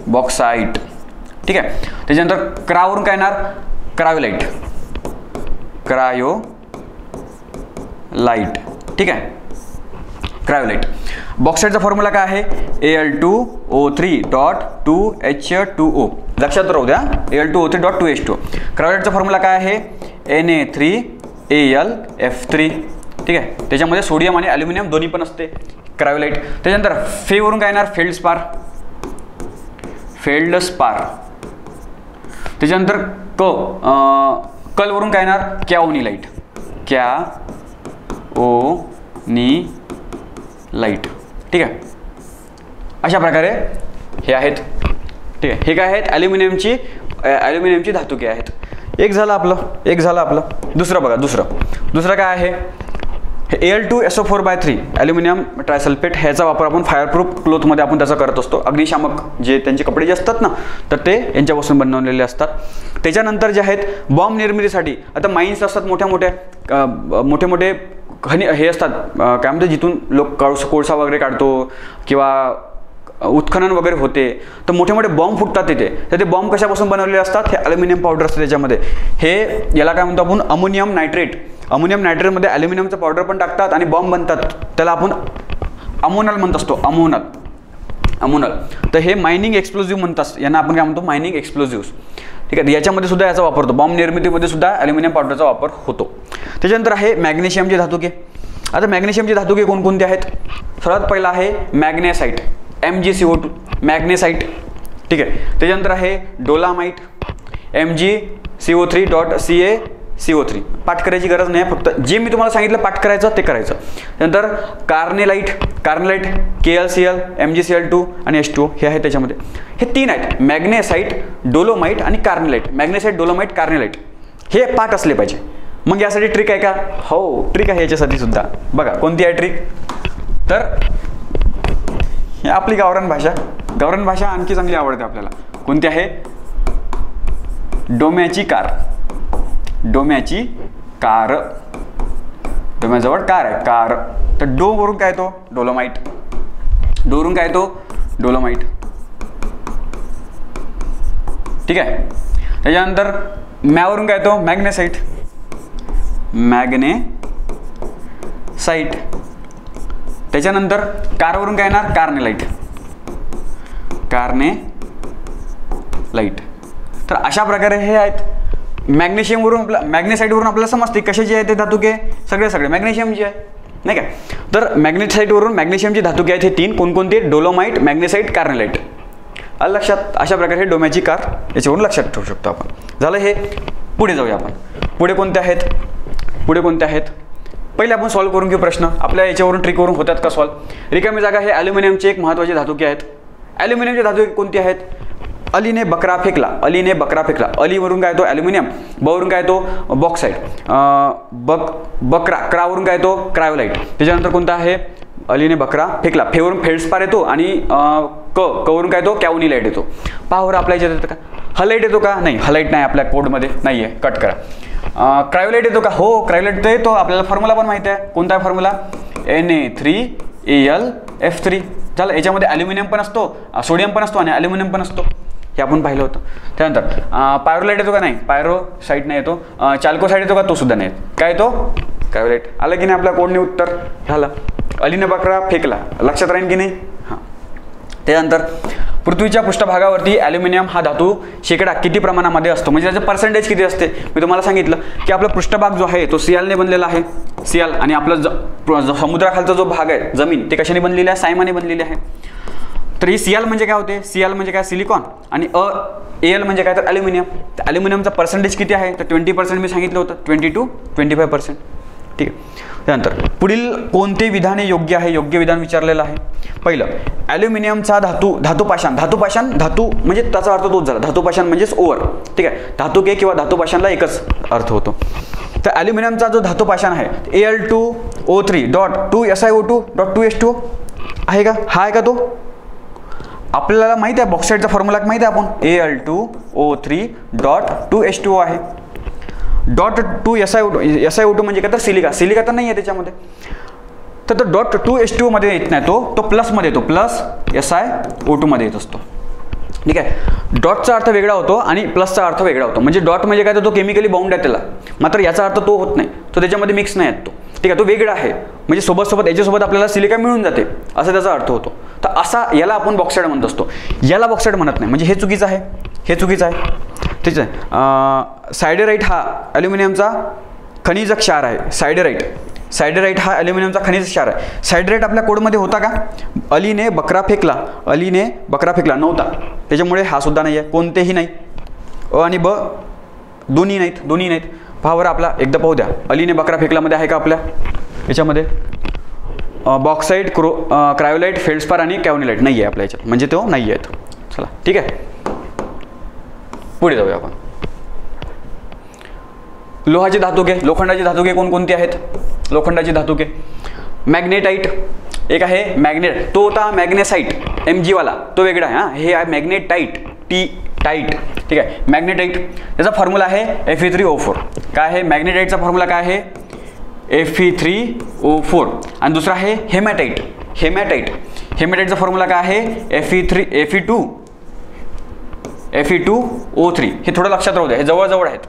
बॉक्साईट. ठीक आहे. त्याच्यानंतर क्रावरून काय येणार? क्रायोलाइट. ठीक आहे, क्रायोलाइट. बॉक्साईटचा फॉर्म्युला काय आहे? Al2O3.2H2O. लक्षात राहू द्या, Al2O3.2H2O. क्रायोलाइटचा फॉर्म्युला काय आहे? Na3Al F3. ठीक आहे, त्याच्यामध्ये सोडियम आणि ॲल्युमिनियम दोन्ही पण असते, क्रायोलाइट. त्याच्यानंतर फेवरून काय येणार? फेल्डस्पार. त्याच्यानंतर कलवरून काय येणार? कॅओनिलाइट. ठीक आहे, अशा प्रकारे हे आहेत. ठीक आहे, हे काय आहेत? ॲल्युमिनियमची धातुके आहेत. एक झालं आपलं. दुसरं बघा, दुसरं काय आहे? Al2SO4/3 aluminium ट्रायसल्फेट. ह्याचा वापर आपण फायरप्रूफ क्लोथमध्ये आपण त्याचा करत असतो. अग्निशामक जे त्यांचे कपडे जे असतात ना, तर ते यांच्यापासून बनवलेले असतात. त्याच्यानंतर जे आहेत बॉम्ब निर्मितीसाठी, आता माइन्स असतात मोठे हे असतात काय म्हणतात, जिथून लोक कोळसा वगैरे काढतो किंवा उत्खनन वगैरे होते, तर मोठे बॉम्ब फुटतात तिथे. तर ते बॉम्ब कशापासून बनवलेले असतात? हे ॲल्युमिनियम पावडर असतं त्याच्यामध्ये. हे याला काय म्हणतो आपण? अमोनियम नायट्रेटमध्ये ॲल्युमिनियमचं पावडर पण टाकतात आणि बॉम्ब बनतात. त्याला आपण अमोनल म्हणत असतो, अमोनल. तर हे मायनिंग एक्सप्लोजिव्ह म्हणतात, यांना आपण काय म्हणतो? Mining explosive. ठीक आहे, याच्यामध्ये सुद्धा याचा वापर होतो. बॉम्ब निर्मितीमध्ये सुद्धा ॲल्युमिनियम पावडरचा वापर होतो. त्याच्यानंतर आहे मॅग्नेशियमची धातुके. आता मॅग्नेशियमची धातुके कोणकोणती आहेत? सर्वात पहिला आहे मॅग्नेसाईट, MgCO2, मॅग्नेसाईट. ठीक आहे, त्याच्यानंतर आहे डोलामाइट, MgCO3.CaCO3. पाठ करायची गरज नाही, फक्त जे मी तुम्हाला सांगितलं पाठ करायचं ते करायचं. त्यानंतर कार्नेलाइट, KLCl, MgCl2 आणि H2O हे आहेत त्याच्यामध्ये. हे 3 आहेत, मॅग्नेसाईट, डोलोमाइट आणि कार्नेलाइट. मॅग्नेसाईट, डोलोमाइट, कार्नेलाइट हे पाठ असले पाहिजे. मग यासाठी ट्रिक आहे का? हो, ट्रिक आहे याच्यासाठी सुद्धा. बघा कोणती आहे ट्रिक? तर ही आपली गावरान भाषा आणखी चांगली आवडते आपल्याला. कोणती आहे? डोम्याची कार. डोम्याजवळ कार आहे, कार. तर डो वरून काय येतो? डोलोमाइट. डोरून काय येतो? डोलोमाइट. ठीक आहे, त्याच्यानंतर मॅवरून काय येतो? मॅग्नेसाईट. त्याच्यानंतर कारवरून काय येणार? कार्नेलाइट. तर अशा प्रकारे हे आहेत. मॅग्नेसाईटवरून आपल्याला समजते कशाची आहे ते धातुके, सगळे मॅग्नेशियमची आहे, नाही काय? तर मॅग्नेसाईटवरून मॅग्नेशियमची धातुके आहेत हे 3. कोणकोणते? Dolomite, magnesite, carnallite. आलं लक्षात? अशा प्रकारे हे डोम्याची कार याच्यावरून लक्षात ठेवू शकतो आपण. झालं हे. पुढे जाऊया आपण. पुढे कोणते आहेत? पहिले आपण सॉल्व्ह करून घेऊ प्रश्न. आपल्या याच्यावरून ट्रिकवरून होतात का सॉल्व्ह? रिकामी जागा हे ॲल्युमिनियमचे एक महत्त्वाचे धातुके आहेत. ॲल्युमिनियमचे धातुके कोणती आहेत? अलीने बकरा फेकला. अलीवरून काय येतो? ॲल्युमिनियम. बवरून काय येतो? बॉक्साईट. क्रावरून काय येतो? क्रायोलाइट. त्याच्यानंतर कोणता आहे? अलीने बकरा फेकला. फेवरून फेल्डस्पार येतो आणि कवरून काय येतो? कॅओनिलाइट येतो. पावर आपल्या याच्यात येतं का? हलाइट येतो का? नाही, हलाइट नाही, आपल्या कोडमध्ये नाही आहे, कट करा. क्रायोलाइट येतो का? हो, क्रायोलाइट तर येतो. आपल्याला फॉर्म्युला पण माहिती आहे. कोणता फॉर्म्युला? Na3Al झालं. याच्यामध्ये ॲल्युमिनियम पण असतो, सोडियम पण असतो आणि ॲल्युमिनियम पण असतो, हे आपण पाहिलं होतं. त्यानंतर पायरोलाइट येतो का? नाही, पायरोसाईट नाही येतो. चाल्कोसाईट येतो का? तो सुद्धा नाही. काय येतो? क्रायोलाइट. आलं की नाही आपल्या कोडने उत्तर? झालं. अलीने बकरा फेकला, लक्षात राहील की नाही? हां. त्यानंतर पृथ्वीच्या पृष्ठभागावरती ॲल्युमिनियम हा धातू शेकडा किती प्रमाणामध्ये असतो, म्हणजे त्याचं पर्सेंटेज किती असते. मी तुम्हाला सांगितलं की आपला पृष्ठभाग जो आहे तो सियालने बनलेला आहे, सियाल, आणि आपला समुद्राखालचा जो भाग आहे जमीन ते कशाने बनलेली आहे, सायमाने बनलेली आहे. तर ही सियाल म्हणजे काय होते, सियाल म्हणजे काय सिलिकॉन, आणि एल म्हणजे काय तर ॲल्युमिनियम. तर ॲल्युमिनियमचा पर्सेंटेज किती आहे तर 20% मी सांगितलं होतं, 20 to 25%. ठीक आहे. त्यानंतर पुढील कोणते विधान योग्य आहे, योग्य विधान विचारलेलं आहे. पहिलं, ॲल्युमिनियमचा धातुपाषाण धातू म्हणजे त्याचा अर्थ तोच झाला, धातुपाषाण म्हणजेच ओव्हर. ठीक आहे, धातुके किंवा धातुपाषाणला एकच अर्थ होतो. तर ॲल्युमिनियमचा जो धातुपाषाण आहे Al2O3.2SiO2.2H2O आहे का, हा आहे का तो. आपल्याला माहिती आहे बॉक्साईडचा फॉर्म्युला माहिती आहे आपण, Al2O3.2H2O आहे. .2SiO2 म्हणजे काय तर सिलिका तर नाही आहे त्याच्यामध्ये. तर .2H2O मध्ये येत नाही, तो प्लसमध्ये येतो, प्लस SiO2 मध्ये येत असतो. ठीक आहे. डॉटचा अर्थ वेगळा होतो आणि प्लसचा अर्थ वेगळा होतो. म्हणजे डॉट म्हणजे काय तर तो केमिकली बाउंड आहे त्याला, मात्र याचा अर्थ तो होत नाही, तो त्याच्यामध्ये मिक्स नाही येत तो. ठीक आहे, तो वेगळा आहे, म्हणजे सोबत याच्यासोबत आपल्याला सिलिका मिळून जाते असा त्याचा अर्थ होतो. तर असा याला आपण बॉक्साईड म्हणत असतो, याला बॉक्साईड म्हणत नाही, म्हणजे हे चुकीचं आहे, हे चुकीचं आहे. ठीक आहे. सायडेराईट हा ॲल्युमिनियमचा खनिज क्षार आहे. सायडेराईट हा ॲल्युमिनियमचा खनिज क्षार आहे. सायडेराईट आपल्या कोडमध्ये होता का, अलीने बकरा फेकला नव्हता, त्याच्यामुळे हा सुद्धा नाही आहे, कोणतेही नाही. अ आणि ब दोन्ही नाहीत. पहा बरं, आपला एकदा पाहू द्या, अलीने बकरा फेकलामध्ये आहे का आपल्या याच्यामध्ये. बॉक्साईट, क्रायोलाइट, फेल्डस्पार आणि कॅव्हनिलाइट नाही आहे आपल्या याच्यात, म्हणजे तो नाही आहेत. चला ठीक आहे, पुढे जाऊया आपण. लोहाची धातुके, लोखंडाची धातुके कोणकोणती आहेत. लोखंडाची धातुके मॅग्नेटाईट एक आहे, मॅग्नेट तो होता मॅग्नेसाईट MG वाला, तो वेगळा आहे. हां, हे आहे मॅग्नेटाईट, टाईट. ठीक आहे. मॅग्नेटाईट त्याचा फॉर्म्युला आहे Fe3O4. काय आहे मॅग्नेटाईटचा फॉर्म्युला, काय आहे Fe3O4. आणि दुसरा आहे हेमॅटाईटचा फॉर्म्युला काय आहे Fe2O3. हे थोडं लक्षात राहू द्या, हे जवळ आहेत.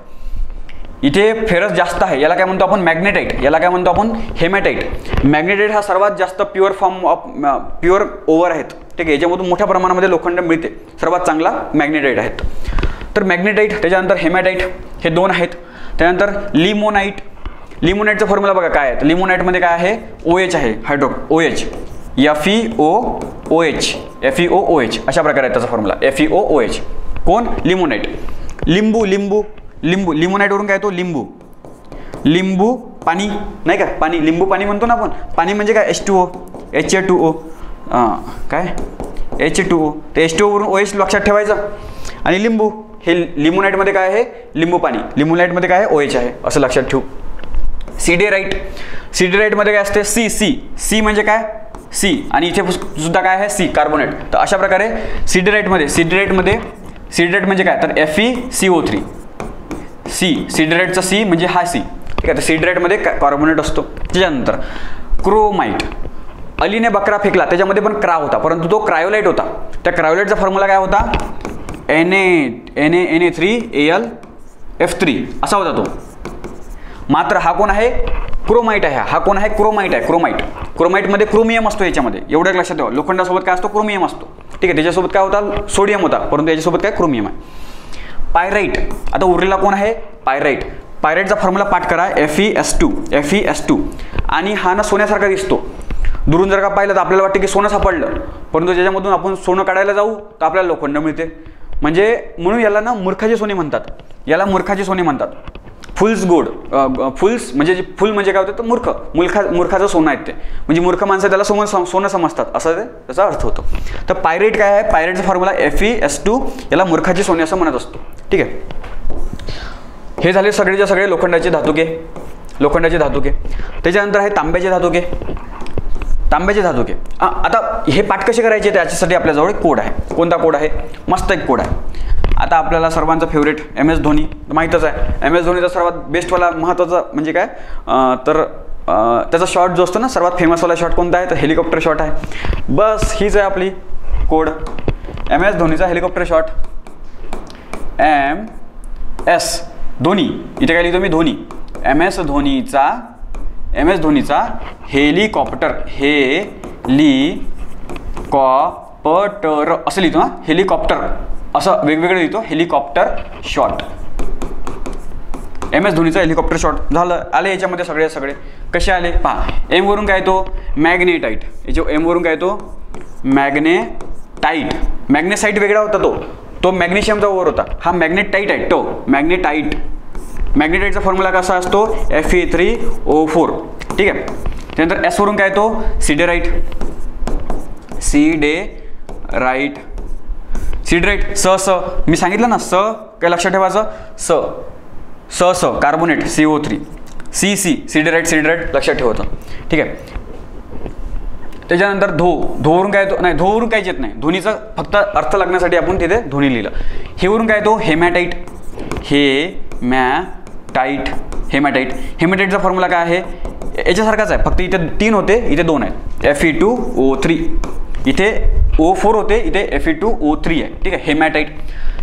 इथे फेरस जास्त आहे, याला काय म्हणतो आपण मॅग्नेटाईट, याला काय म्हणतो आपण हेमॅटाईट. मॅग्नेटाईट हा सर्वात जास्त प्युअर ओव्हर आहेत. ठीक आहे, याच्यामधून मोठ्या प्रमाणामध्ये लोखंड मिळते, सर्वात चांगला मॅग्नेटाईट आहेत. तर मॅग्नेटाईट, त्याच्यानंतर हेमॅटाईट, हे दोन आहेत. त्यानंतर लिमोनाईटचा फॉर्म्युला बघा काय आहे. लिमोनाईटमध्ये काय आहे OH आहे, OH FeOOH अशा प्रकारे आहे त्याचा फॉर्म्युला FeOOH. कोण लिमोनाईट. लिमोनाईटवरून काय येतो लिंबू पाणी नाही का, पाणी लिंबू पाणी म्हणतो ना आपण. पाणी म्हणजे काय H2O काय H2O, ते H2O वरून OH लक्षात ठेवायचं. आणि लिंबू हे लिमोनाईटमध्ये काय आहे लिमोनाईटमध्ये काय आहे OH आहे असं लक्षात ठेवू. सिडेराईटमध्ये काय असते सी म्हणजे काय C, आणि इथे सुद्धा काय आहे C कार्बोनेट. तर अशा प्रकारे सिडेराईट म्हणजे काय तर FeCO3 सिडेराईटचा C म्हणजे हा C. ठीक आहे, तर सिडेराईटमध्ये कार्बोनेट असतो. त्याच्यानंतर क्रोमाइट, अलीने बकरा फेकला त्याच्यामध्ये पण क्रा होता, परंतु तो क्रायोलाइट होता. त्या क्रायोलाइटचा फॉर्म्युला काय होता Na3Al असा होता तो. मात्र हा कोण आहे क्रोमाइट आहे. हा कोण आहे क्रोमाइटमध्ये क्रोमियम असतो. याच्यामध्ये एवढं लक्षात ठेवा, लोखंडासोबत काय असतो क्रोमियम असतो. ठीक आहे, त्याच्यासोबत काय होता सोडियम होता, परंतु याच्यासोबत काय क्रोमियम आहे. पायराईट, आता उरलेला कोण आहे पायराईटचा फॉर्म्युला पाठ करा Fe2. आणि हा ना सोन्यासारखा दिसतो. दुरून जर का पाहिलं तर आपल्याला वाटतं की सोनं सापडलं, परंतु ज्याच्यामधून आपण सोनं काढायला जाऊ तर आपल्याला लोखंड मिळते. म्हणून याला ना मूर्खाचे सोने म्हणतात. फुल्स फुल म्हणजे काय होतं तर मूर्खाचं सोनं आहे ते, म्हणजे मूर्ख माणसं त्याला सोनं समजतात असं त्याचा अर्थ होतो. तर पायरेट काय आहे, पायरेटचा फॉर्म्युला Fe2, याला मूर्खाचे सोने असं म्हणत असतो. ठीक आहे, हे झाले सगळेच्या सगळे लोखंडाचे धातुके. त्याच्यानंतर आहे तांब्याचे धातुके. आता हे पाठ कसे करायचे त्याच्यासाठी आपल्याजवळ एक कोड आहे. कोणता कोड आहे, मस्त एक कोड आहे. आता आपल्याला सर्वांचा फेवरेट MS धोनी माहीतच आहे. MS धोनीचा सर्वात बेस्टवाला महत्त्वाचा म्हणजे काय तर त्याचा शॉट जो असतो ना, सर्वात फेमसवाला शॉट कोणता आहे तर हेलिकॉप्टर शॉट आहे. बस हीच आहे आपली कोड, MS धोनीचा हेलिकॉप्टर शॉट. MS धोनी, इथे काय लिहितो मी धोनी. MS धोनीचा हेलिकॉप्टर हेलिकॉप्टर असं लिहितो ना, हेलिकॉप्टर असं वेगवेगळं लिहितो, हेलिकॉप्टर शॉट. MS धोनीचा हेलिकॉप्टर शॉट झालं. आले याच्यामध्ये सगळे कसे आले पहा. एम वरून काय तो मॅग्नेटाईट, याच्या एम वरून काय तो मॅग्नेटाईट. मॅग्नेसाईट वेगळा होता, तो मॅग्नेशियमचा ओवर होता, हा मॅग्नेटाईट आहे तो मॅग्नेटाईट. मॅग्नेटाईटचा फॉर्म्युला कसा असतो Fe3O4. ठीक आहे. त्यानंतर एस वरून काय तो सिडेराईट. सिडेराईट स मी सांगितलं ना, स काय लक्षात ठेवायचं, स कार्बोनेट CO3. सी सिडेराईट लक्षात ठेवायचं. ठीक आहे. त्याच्यानंतर धोवरून काय तो नाही, धोवरून काहीच येत नाही, धोनीचा फक्त अर्थ लागण्यासाठी आपण तिथे धोनी लिहिलं. हे वरून काय तो हेमॅटाईट. हेमॅटाईटचा फॉर्म्युला काय आहे, याच्यासारखाच आहे, फक्त इथे 3 होते, इथे 2 आहेत. Fe2O3, इथे O4 होते, इथे Fe2O3 आहे. ठीक आहे. हेमॅटाईट.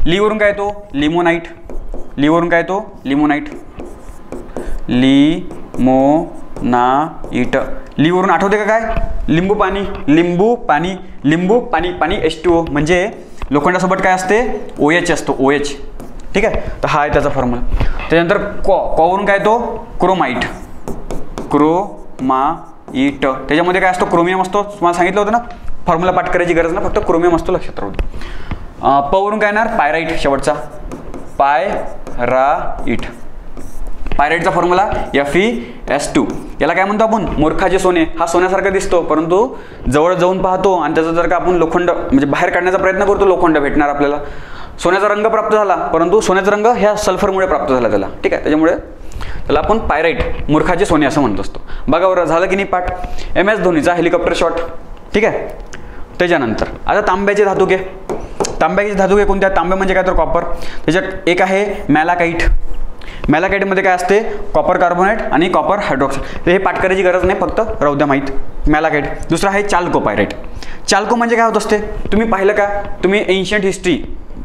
लीवरून काय तो लिमोनाईट. लीवरून आठवते का काय, लिंबू पाणी H2O, म्हणजे लोखंडासोबत काय असते OH असतो, OH. ठीक आहे. तर हा आहे त्याचा फॉर्म्युला. त्याच्यानंतर कॉवरून काय तो क्रोमाईट. त्याच्यामध्ये काय असतो क्रोमियम असतो, तुम्हाला सांगितलं होतं ना, फॉर्म्युला पाठ करायची गरज ना, फक्त क्रोमियम असतो, लक्षात राहू दे. पवरून काय येणार पायराईट, शेवटचा पायराईटचा फॉर्म्युला FeS2. याला काय म्हणतो आपण मूर्खाचे सोने. हा सोन्यासारखा दिसतो, परंतु जवळ जाऊन पाहतो आणि त्याचा जर का आपण लोखंड म्हणजे बाहेर काढण्याचा प्रयत्न करतो, लोखंड भेटणार आपल्याला. सोन्याचा रंग प्राप्त झाला, परंतु सोन्याचा रंग ह्या सल्फरमुळे प्राप्त झाला त्याला. ठीक आहे. त्याच्यामुळे त्याला आपण पायराईट, मूर्खाचे सोने असं म्हणत असतो. बघा बरं, झालं की नाही पाठ. MS धोनीचा हेलिकॉप्टर शॉट. ठीक आहे. त्याच्यानंतर आता तांब्याचे धातुके. कोणत्या, तांबे म्हणजे काय तर कॉपर. त्याच्यात एक आहे मॅलाकाईटमध्ये काय असते कॉपर कार्बोनेट आणि कॉपर हायड्रॉक्साईड. तर हे पाठ करायची गरज नाही, फक्त राहू द्या माहीत. मॅलाकाईट. दुसरा आहे चाल्कोपायराईट. चाल्को म्हणजे काय होत असते, तुम्ही पाहिलं का, तुम्ही एन्शियंट हिस्ट्री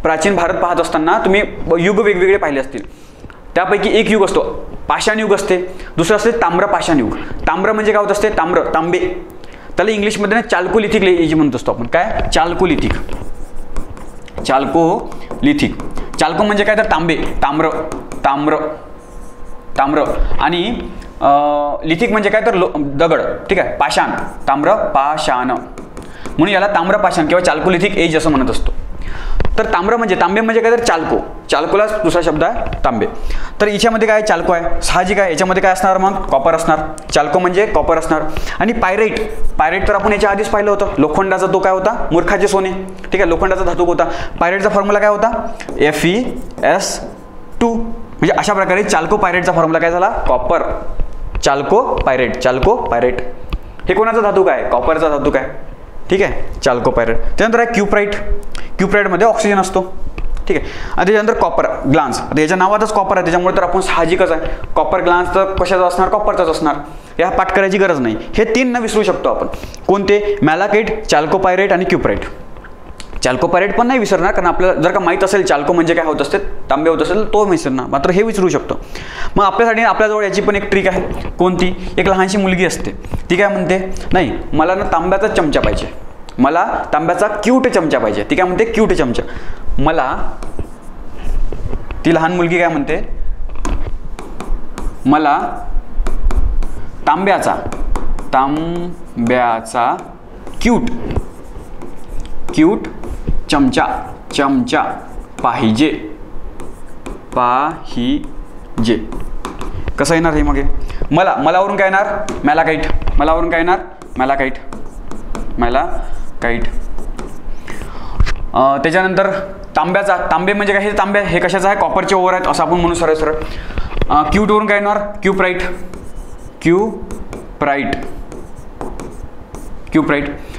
प्राचीन भारत पाहत असताना तुम्ही युग वेगवेगळे पाहिले असतील. त्यापैकी एक युग असतो पाषाण युग असते, दुसरं असते ताम्र पाषाण युग. ताम्र म्हणजे काय होत असते तांबे. त्याला इंग्लिशमध्ये ना चाल्कोलिथिक एज म्हणत असतो आपण. काय चाल्कोलिथिक. चाल्को म्हणजे काय तर ताम्र आणि लिथिक म्हणजे काय तर दगड. ठीक आहे. पाषाण, पाषाण, म्हणून याला ताम्रपाषाण किंवा चाल्कोलिथिक एज असं म्हणत असतो. तर तांबे म्हणजे काय तर चाल्कोला दुसरा शब्द आहे तांबे. तर याच्यामध्ये काय चाल्को आहे, साहजिक आहे. याच्यामध्ये काय असणार मग कॉपर असणार. चाल्को म्हणजे कॉपर असणार. आणि पायराईट तर आपण याच्या आधीच पाहिलं होतं, लोखंडाचा तो काय होता मूर्खाचे सोने. ठीक आहे. लोखंडाचा धातू होता. पायराईटचा फॉर्म्युला काय होता FeS2. म्हणजे अशा प्रकारे चाल्को पायराईटचा फॉर्म्युला काय झाला कॉपर. चाल्को पायराईट. हे कोणाचा धातू काय, कॉपरचा धातू काय. ठीक आहे. चाल्को पायराईट. त्यानंतर आहे क्युप्राईटमध्ये ऑक्सिजन असतो. ठीक आहे. आणि त्याच्यानंतर कॉपर ग्लान्स. आता याच्या नावातच कॉपर आहे, त्याच्यामुळे तर आपण साहजिकच आहे कॉपर ग्लान्स तर कशाचा असणार, कॉपरचाच असणार. या पाठ करायची गरज नाही. हे 3 न विसरू शकतो आपण. कोणते, मॅलाकाईट, चाल्को पायराईट आणि क्युप्राईट. चाल्को पायराईट पण नाही विसरणार, कारण आपल्याला जर का माहीत असेल चाल्को म्हणजे काय होत असते, तांबे होत असेल तो विसरणार, मात्र हे विसरू शकतो. मग आपल्यासाठी आपल्याजवळ याची पण एक ट्रिक आहे. कोणती, एक लहानशी मुलगी असते, ती काय म्हणते, नाही मला ना तांब्याचा चमचा पाहिजे, मला तांब्याचा क्यूट चमचा पाहिजे. ती काय म्हणते क्यूट चमचा. ती लहान मुलगी काय म्हणते, मला तांब्याचा क्यूट चमचा पाहिजे. कसं येणार हे मग, मलावरून काय येणार मॅलाकाईट. त्याच्यानंतर तांबे म्हणजे काय, हे तांबे हे कशाचं आहे, कॉपरचे ओव्हर आहेत असं आपण म्हणू सरळ. क्यूट वरून काय येणार क्यूप्राईट.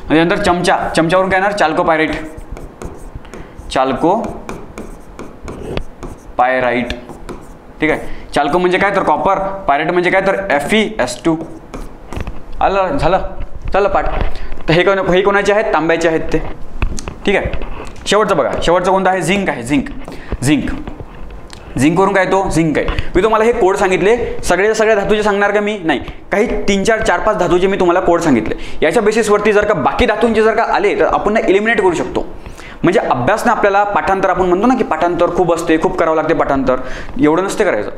त्याच्यानंतर चमच्यावरून काय येणार चाल्को पायराईट. ठीक आहे. चाल्को म्हणजे काय तर कॉपर, पायराईट म्हणजे काय तर FeS2. झालं पाठ. तर हे कोणाचे आहेत, तांब्याचे आहेत ते. ठीक आहे. शेवटचं बघा, शेवटचं कोणतं आहे, झिंक आहे. झिंक झिंकवरून काय येतो झिंकाईट. मी तुम्हाला हे कोड सांगितले, सगळ्या धातूचे सांगणार का मी नाही, काही 3-4-5 धातूचे मी तुम्हाला कोड सांगितले. याच्या बेसिसवरती जर का बाकी धातूंचे जर का आले तर आपण एलिमिनेट करू शकतो. म्हणजे अभ्यास ना आपल्याला पाठांतर, आपण म्हणतो ना की पाठांतर खूप असते, खूप करावं लागते पाठांतर, एवढं नसते करायचं.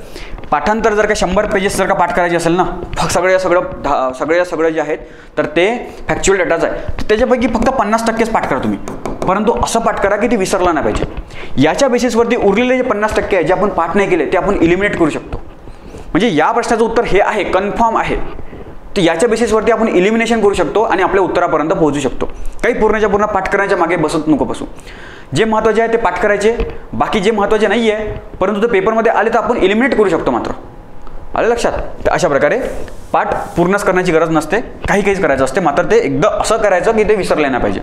पाठांतर जर का 100 पेजेस जर का पाठ करायचे असेल ना, सगळं जे आहेत तर ते फॅक्च्युअल डेटाच आहे, तर त्याच्यापैकी फक्त 50%च पाठ करा तुम्ही. परंतु असं पाठ करा की ते विसरला नाही पाहिजे. याच्या बेसिसवरती उरलेले जे 50% आहे जे आपण पाठ नाही केले ते आपण इलिमिनेट करू शकतो. म्हणजे या प्रश्नाचं उत्तर हे आहे, कन्फर्म आहे. तर याच्या बेसिसवरती आपण इलिमिनेशन करू शकतो आणि आपल्या उत्तरापर्यंत पोहोचू शकतो. काही पूर्णच्या पूर्ण पाठ करण्याच्या मागे नको बसू. जे महत्त्वाचे आहे ते पाठ करायचे, बाकी जे महत्त्वाचे नाही आहे परंतु ते पेपरमध्ये आले तर आपण इलिमिनेट करू शकतो मात्र. आलं लक्षात? तर अशा प्रकारे पाठ पूर्णच करण्याची गरज नसते, काहीच करायचं असते, मात्र ते एकदा असं करायचं की ते विसरले नाही पाहिजे.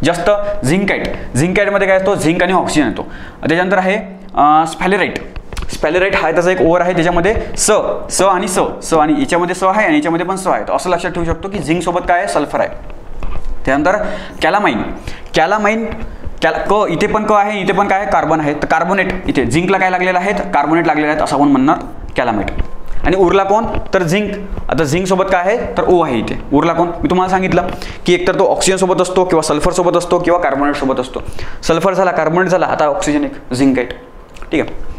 जास्त झिंकाईटमध्ये काय असतो, झिंक आणि ऑक्सिजन येतो. त्याच्यानंतर आहे स्पॅलेराइट हा त्याचा एक ओव्हर आहे, त्याच्यामध्ये स आणि याच्यामध्ये स आहे आणि याच्यामध्ये पण स आहे. तर असं लक्षात ठेवू शकतो की झिंक सोबत काय आहे, सल्फर आहे. त्यानंतर कॅलामाइन क इथे पण क आहे, इथे पण काय आहे, कार्बन आहे. तर कार्बोनेट, इथे झिंकला काय लागलेलं आहे, कार्बोनेट लागलेले आहेत असं आपण म्हणणार कॅलामाइट. आणि उरला कोण तर झिंक. आता झिंक सोबत काय आहे तर ओ आहे इथे. उरला कोण, मी तुम्हाला सांगितलं की एकतर तो ऑक्सिजन सोबत असतो किंवा सल्फर सोबत असतो किंवा कार्बोनेट सोबत असतो. सल्फर झाला, कार्बोनेट झाला, आता ऑक्सिजन एक झिंकाईट. ठीक आहे,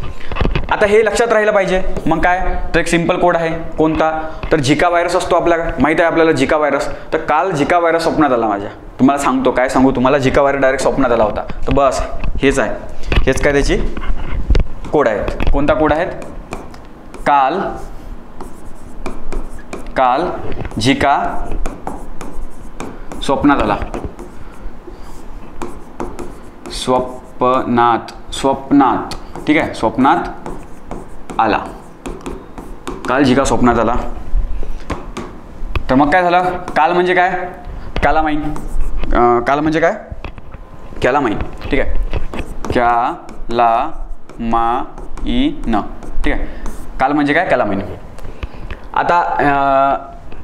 आता हे लक्षात राहिलं पाहिजे. मग काय तर एक सिंपल कोड आहे, कोणता तर झिका व्हायरस असतो, आपल्याला माहित आहे आपल्याला झिका व्हायरस. तर काल झिका व्हायरस स्वप्नात आला माझ्या, तुम्हाला सांगतो काय सांगू तुम्हाला, झिका व्हायरस डायरेक्ट स्वप्नात आला होता. तर बस हेच आहे, हेच काय त्याची कोड आहेत. कोणता कोड आहेत, काल झिका स्वप्नात आला, स्वप्नात ठीक आहे, स्वप्नात आला, काल झिका स्वप्नात आला. तर मग काय झालं, काल म्हणजे काय, कॅलामाइन. काल म्हणजे काय, कॅलामाइन. ठीक आहे, कॅलामाइन. ठीक आहे, काल म्हणजे काय, कॅलामाइन. आता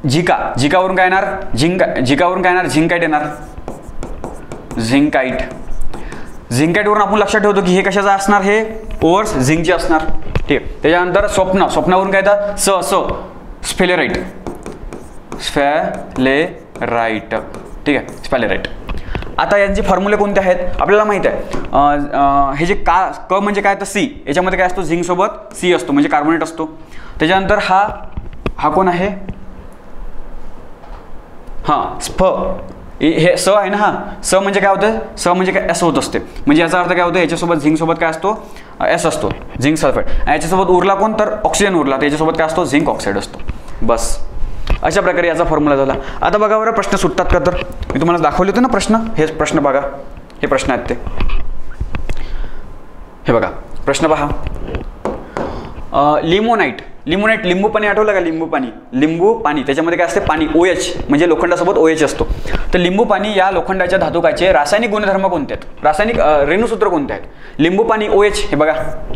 झिकावरून काय येणार, झिकावरून काय येणार, झिंकाईट येणार. झिंकाईटवरून आपण लक्षात ठेवतो की हे कशाचं असणार, हे ओव्हर्स झिंकचे असणार. ठीक आहे, त्याच्यानंतर स्वप्नावरून काय येतं, स्फेलेराइट. ठीक आहे, स्फेलेराइट. आता यांचे फॉर्म्युले कोणते आहेत आपल्याला माहित आहे. हे जे क म्हणजे काय तर सी, याच्यामध्ये काय असतो, झिंक सोबत सी असतो म्हणजे कार्बोनेट असतो. त्याच्यानंतर हा कोण आहे, स्फ, हे स आहे ना, हा स म्हणजे काय होतं, स म्हणजे काय एस होत असते. म्हणजे याचा अर्थ काय होतं, याच्यासोबत झिंक सोबत काय असतो, एस असतो, झिंक सल्फेट. याच्यासोबत उरला कोण तर ऑक्सिजन उरला, त्याच्यासोबत काय असतो, झिंक ऑक्साईड असतो. बस अशा प्रकारे याचा फॉर्म्युला झाला. आता बघा बरं प्रश्न सुटतात का, तर मी तुम्हाला दाखवले होते ना प्रश्न, हे प्रश्न बघा, हे प्रश्न आहेत ते. हे बघा प्रश्न पहा, लिमोनाइट, लिंबू पाणी आठवलं का, लिंबू पाणी त्याच्यामध्ये काय असते, पाणी OH म्हणजे लोखंडासोबत OH असतो. तर लिंबू पाणी या लोखंडाच्या धातुकाचे रासायनिक गुणधर्म कोणते आहेत, रासायनिक रेणुसूत्र कोणते आहेत. लिंबू पाणी OH, हे बघा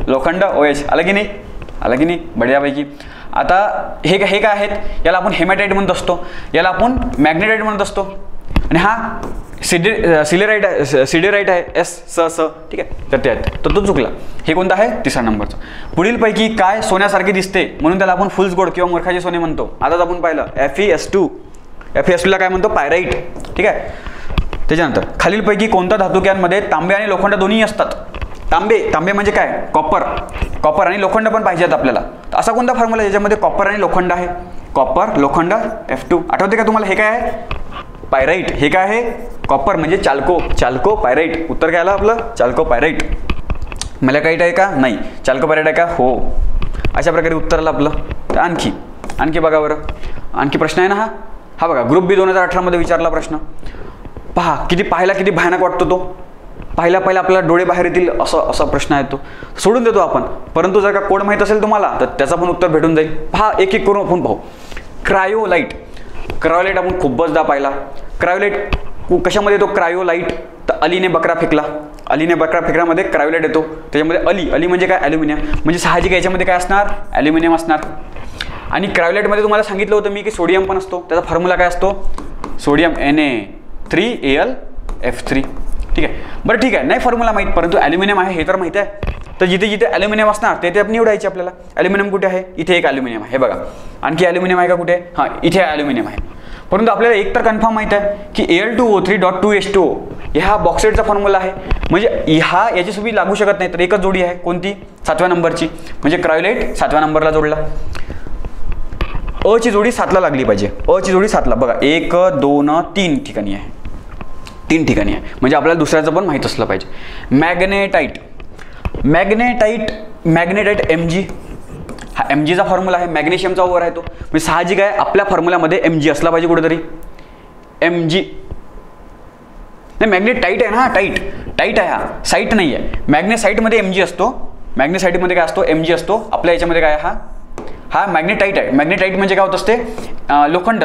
लोखंड OH, आलं की नाही, बढियापैकी. आता हे काय आहेत, याला आपण हेमॅटाइट म्हणत असतो, याला आपण मॅग्नेटाइट म्हणत असतो. आणि हा सिडेराइट आहे, स. ठीक आहे, तर ते आहेत, तर तो चुकला. हे कोणतं आहे, तिसरा नंबरचा. पुढीलपैकी काय सोन्यासारखे दिसते म्हणून त्याला आपण फुल्स गोल्ड किंवा मूर्खाचे सोने म्हणतो. आताच आपण पाहिलं FeS2 ला काय म्हणतो, पायराइट. ठीक आहे, त्याच्यानंतर खालीलपैकी कोणत्या धातुक्यांमध्ये तांबे आणि लोखंड दोन्ही असतात. तांबे म्हणजे काय, कॉपर आणि लोखंड पण पाहिजेत आपल्याला. असा कोणता फॉर्म्युला ज्याच्यामध्ये कॉपर आणि लोखंड आहे, कॉपर लोखंड F2. आठवते का तुम्हाला, हे काय आहे, पायराइट. हे काय आहे, कॉपर म्हणजे चाल्को पायराइट. उत्तर काय आलं आपलं, चाल्को पायराइट. मॅलेकाइट आहे का, नाही. चाल्को पायराइट आहे का, हो. अशा प्रकारे उत्तर आलं आपलं. तर आणखी बघा बरं, आणखी प्रश्न आहे ना, हा बघा ग्रुप B 2018 मध्ये विचारला प्रश्न. पहा किती भयानक वाटतो तो. पहिला आपल्याला डोळे बाहेर येतील असा प्रश्न आहे तो, सोडून देतो आपण. परंतु जर का कोड माहीत असेल तुम्हाला तर त्याचा पण उत्तर भेटून जाईल. पहा एक करून आपण पाहू. क्रायोलाइट आपण खूप बसदा पाहिला. क्रायोलाइट कशामध्ये येतो, क्रायोलाइट तर अलीने बकरा फेकल्यामध्ये क्रायोलाइट येतो. त्याच्यामध्ये अली म्हणजे काय, ॲल्युमिनियम. म्हणजे साहजिक याच्यामध्ये काय असणार, ॲल्युमिनियम असणार. आणि क्रायोलाइटमध्ये तुम्हाला सांगितलं होतं मी की सोडियम पण असतो. त्याचा फॉर्म्युला काय असतो, सोडियम Na3Al F3. ठीक आहे, बरं ठीक आहे, नाही फॉर्म्युला माहीत परंतु ॲल्युमिनियम आहे हे तर माहीत आहे. तर जिथे जिथे ॲल्युमिनियम असणार ते आपण निवडायचे आपल्याला. ॲल्युमिनियम कुठे आहे? इथे एक ॲल्युमिनियम आहे, हे बघा. आणखी ॲल्युमिनियम आहे का कुठे? हां, इथे ॲल्युमिनियम आहे. परंतु आपल्याला एक तर कन्फर्म माहीत आहे की Al2O3.2H2O हा बॉक्साईडचा फॉर्म्युला आहे, म्हणजे हा याच्यासोबत लागू शकत नाही. तर एकच जोडी आहे, कोणती? 7व्या नंबरची, म्हणजे क्रायोलाइट 7व्या नंबरला जोडला. अची जोडी 7ला लागली पाहिजे. अची जोडी 7ला बघा, 1 2 3 ठिकाणी आहे, 3 ठिकाणी आहे, म्हणजे आपल्याला दुसऱ्याचं पण माहीत असलं पाहिजे. मॅग्नेटाइट Mg, हा Mgचा फॉर्म्युला आहे, मॅग्नेशियमचा ओव्हर आहे तो, म्हणजे साहजिक आहे आपल्या फॉर्म्युल्यामध्ये Mg असला पाहिजे कुठेतरी. Mg नाही, मॅग्नेटाइट आहे ना, टाईट आहे, हा साईट नाही आहे. मॅग्नेसाईटमध्ये Mg असतो, मॅग्नेसाईटमध्ये काय असतो? Mg असतो. आपल्या याच्यामध्ये काय हा मॅग्नेटाइट आहे. मॅग्नेटाइट म्हणजे काय होत असते? लोखंड.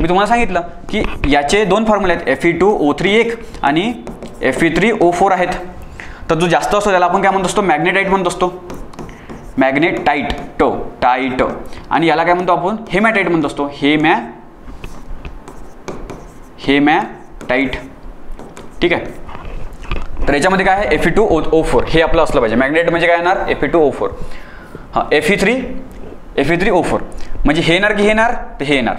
मी तुम्हाला सांगितलं की याचे 2 फॉर्म्युले आहेत, Fe2O3 आणि Fe3O4 आहेत. तर जो जास्त असतो त्याला आपण काय म्हणतो असतो? मॅग्नेटाइट म्हणतो असतो, मॅग्नेटाइट. आणि याला काय म्हणतो आपण? हेमॅटाइट म्हणतो असतो, हेमॅटाइट. ठीक आहे. तर याच्यामध्ये काय आहे? Fe2O4 हे आपलं असलं पाहिजे. मॅग्नेटाइट म्हणजे काय येणार? Fe2O4. हां, Fe3O4 म्हणजे हे येणार की हे येणार? तर हे येणार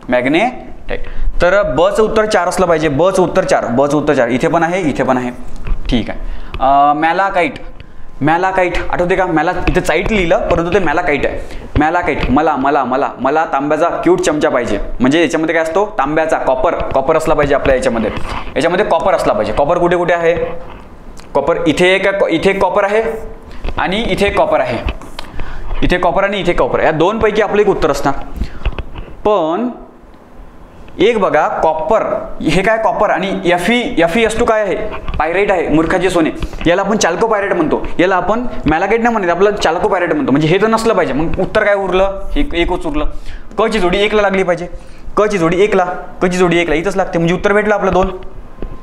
मॅग्नेटाइट. तर बचं उत्तर 4 असलं पाहिजे. बचं उत्तर 4. इथे पण आहे, इथे पण आहे. ठीक आहे. मॅलाकाईट आठवते का? इथे चाईट लिहिलं परंतु ते मॅलाकाईट आहे. मॅलाकाईट मला तांब्याचा क्यूट चमचा पाहिजे, म्हणजे याच्यामध्ये काय असतो? तांब्याचा कॉपर असला पाहिजे आपल्या याच्यामध्ये कॉपर असला पाहिजे. कॉपर कुठे कुठे आहे? कॉपर इथे एक कॉपर आहे आणि इथे एक कॉपर आहे. इथे कॉपर आणि इथे कॉपर, या 2 पैकी आपलं एक उत्तर असणार. पण एक बघा, कॉपर हे काय? कॉपर आणि Fe2 काय आहे? पायराईट आहे, मूर्खाचे सोने. याला आपण चाल्को पायराईट म्हणतो, याला आपण मॅलाकाईट नाही म्हणत, आपलं चाल्को पायराईट म्हणतो. म्हणजे हे तर नसलं पाहिजे. मग उत्तर काय उरलं? हे एकच उरलं. क ची जोडी 1ला लागली पाहिजे. क ची जोडी 1ला इथंच लागते, म्हणजे उत्तर भेटलं आपलं 2.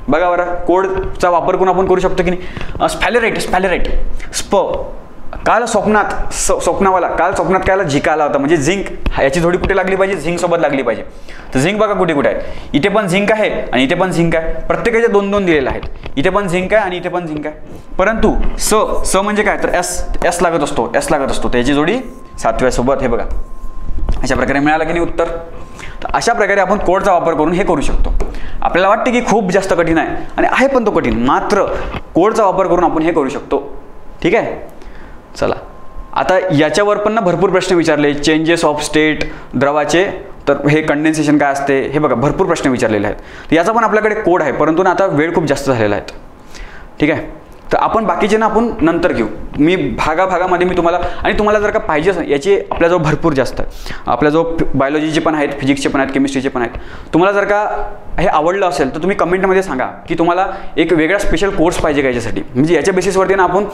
बघा बरं, कोडचा वापर करून आपण करू शकतो की नाही? स्पॅलेराइट. काल स्वप्नात कायला झिका आला होता, म्हणजे झिंक. याची जोडी कुठे लागली पाहिजे? झिंक सोबत लागली पाहिजे. तर झिंक बघा कुठे कुठे आहे? इथे पण झिंक आहे आणि इथे पण झिंक आहे. प्रत्येकाचे 2-2 दिलेले आहेत. इथे पण झिंक आहे आणि इथे पण झिंक आहे. परंतु स म्हणजे काय? तर एस लागत असतो. तर याची जोडी 7व्या सोबत. हे बघा, अशा प्रकारे मिळालं की नाही उत्तर? तर अशा प्रकारे आपण कोडचा वापर करून हे करू शकतो. आपल्याला वाटते की खूप जास्त कठीण आहे, आणि आहे पण तो कठीण, मात्र कोडचा वापर करून आपण हे करू शकतो. ठीक आहे. चला, आता याच्यावर पण ना भरपूर प्रश्न विचारले, चेंजेस ऑफ स्टेट द्रवाचे, तर हे कंडेन्सेशन काय असते हे बघा, भरपूर प्रश्न विचारलेले आहेत. तर याचा पण आपल्याकडे कोड आहे, परंतु ना आता वेळ खूप जास्त झालेला आहे. ठीक आहे. तर आपण बाकीचे ना आपण नंतर घेऊ. मी भागामध्ये मी तुम्हाला, आणि तुम्हाला जर का पाहिजे असेल, याचे आपल्याजवळ भरपूर जास्त आहे. आपल्याजवळ बायोलॉजीचे पण आहेत, फिजिक्सचे पण आहेत, केमिस्ट्रीचे पण आहेत. तुम्हाला जर का हे आवडलं असेल तर तुम्ही कमेंटमध्ये सांगा की तुम्हाला एक वेगळा स्पेशल कोर्स पाहिजे का याच्यासाठी. म्हणजे याच्या बेसिसवरती ना आपण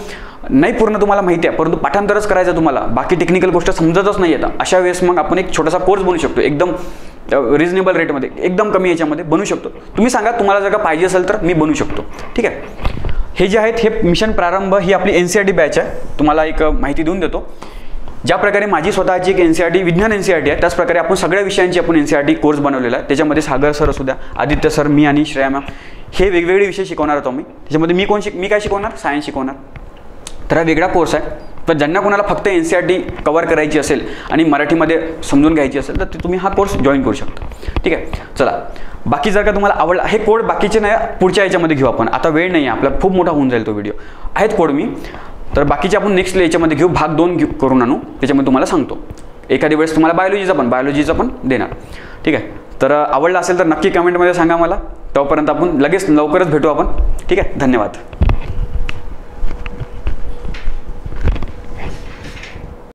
नाही पूर्ण तुम्हाला माहिती आहे, परंतु पाठांतरच करायचं तुम्हाला, बाकी टेक्निकल गोष्ट समजतच नाही येतं. अशा वेळेस मग आपण एक छोटासा कोर्स बनवू शकतो, एकदम रिजनेबल रेटमध्ये, एकदम कमी याच्यामध्ये बनवू शकतो. तुम्ही सांगा तुम्हाला जर का पाहिजे असेल तर मी बनवू शकतो. ठीक आहे. हे जे आहेत हे मिशन प्रारंभ ही आपली NCERT बॅच आहे. तुम्हाला एक माहिती देऊन देतो. ज्या प्रकारे माझी स्वतःची एक NCERT विज्ञान NCERT आहे, त्याच प्रकारे आपण सगळ्या विषयांची आपण NCERT कोर्स बनवलेला आहे. त्याच्यामध्ये सागर सर असू द्या, आदित्य सर, मी आणि श्रेया मॅम, हे वेगवेगळे विषय शिकवणार होतो मी. त्याच्यामध्ये मी काय शिकवणार? सायन्स शिकवणार. तर हा वेगळा कोर्स आहे. तर ज्यांना कोणाला फक्त NCERT कव्हर करायची असेल आणि मराठीमध्ये समजून घ्यायची असेल तर तुम्ही हा कोर्स जॉईन करू शकता. ठीक आहे. चला, बाकी जर का तुम्हाला आवडला हे कोड, बाकीचे नाही पुढच्या याच्यामध्ये घेऊ आपण. आता वेळ नाही आहे आपला, खूप मोठा होऊन जाईल तो व्हिडिओ. आहेत कोड मी, तर बाकीचे आपण नेक्स्ट याच्यामध्ये घेऊ, भाग 2 करून आणू. त्याच्यामध्ये तुम्हाला सांगतो. एखादी वेळेस तुम्हाला बायोलॉजीचा पण देणार. ठीक आहे. तर आवडला असेल तर नक्की कमेंटमध्ये सांगा मला. तोपर्यंत आपण लवकरच भेटू आपण. ठीक आहे. धन्यवाद.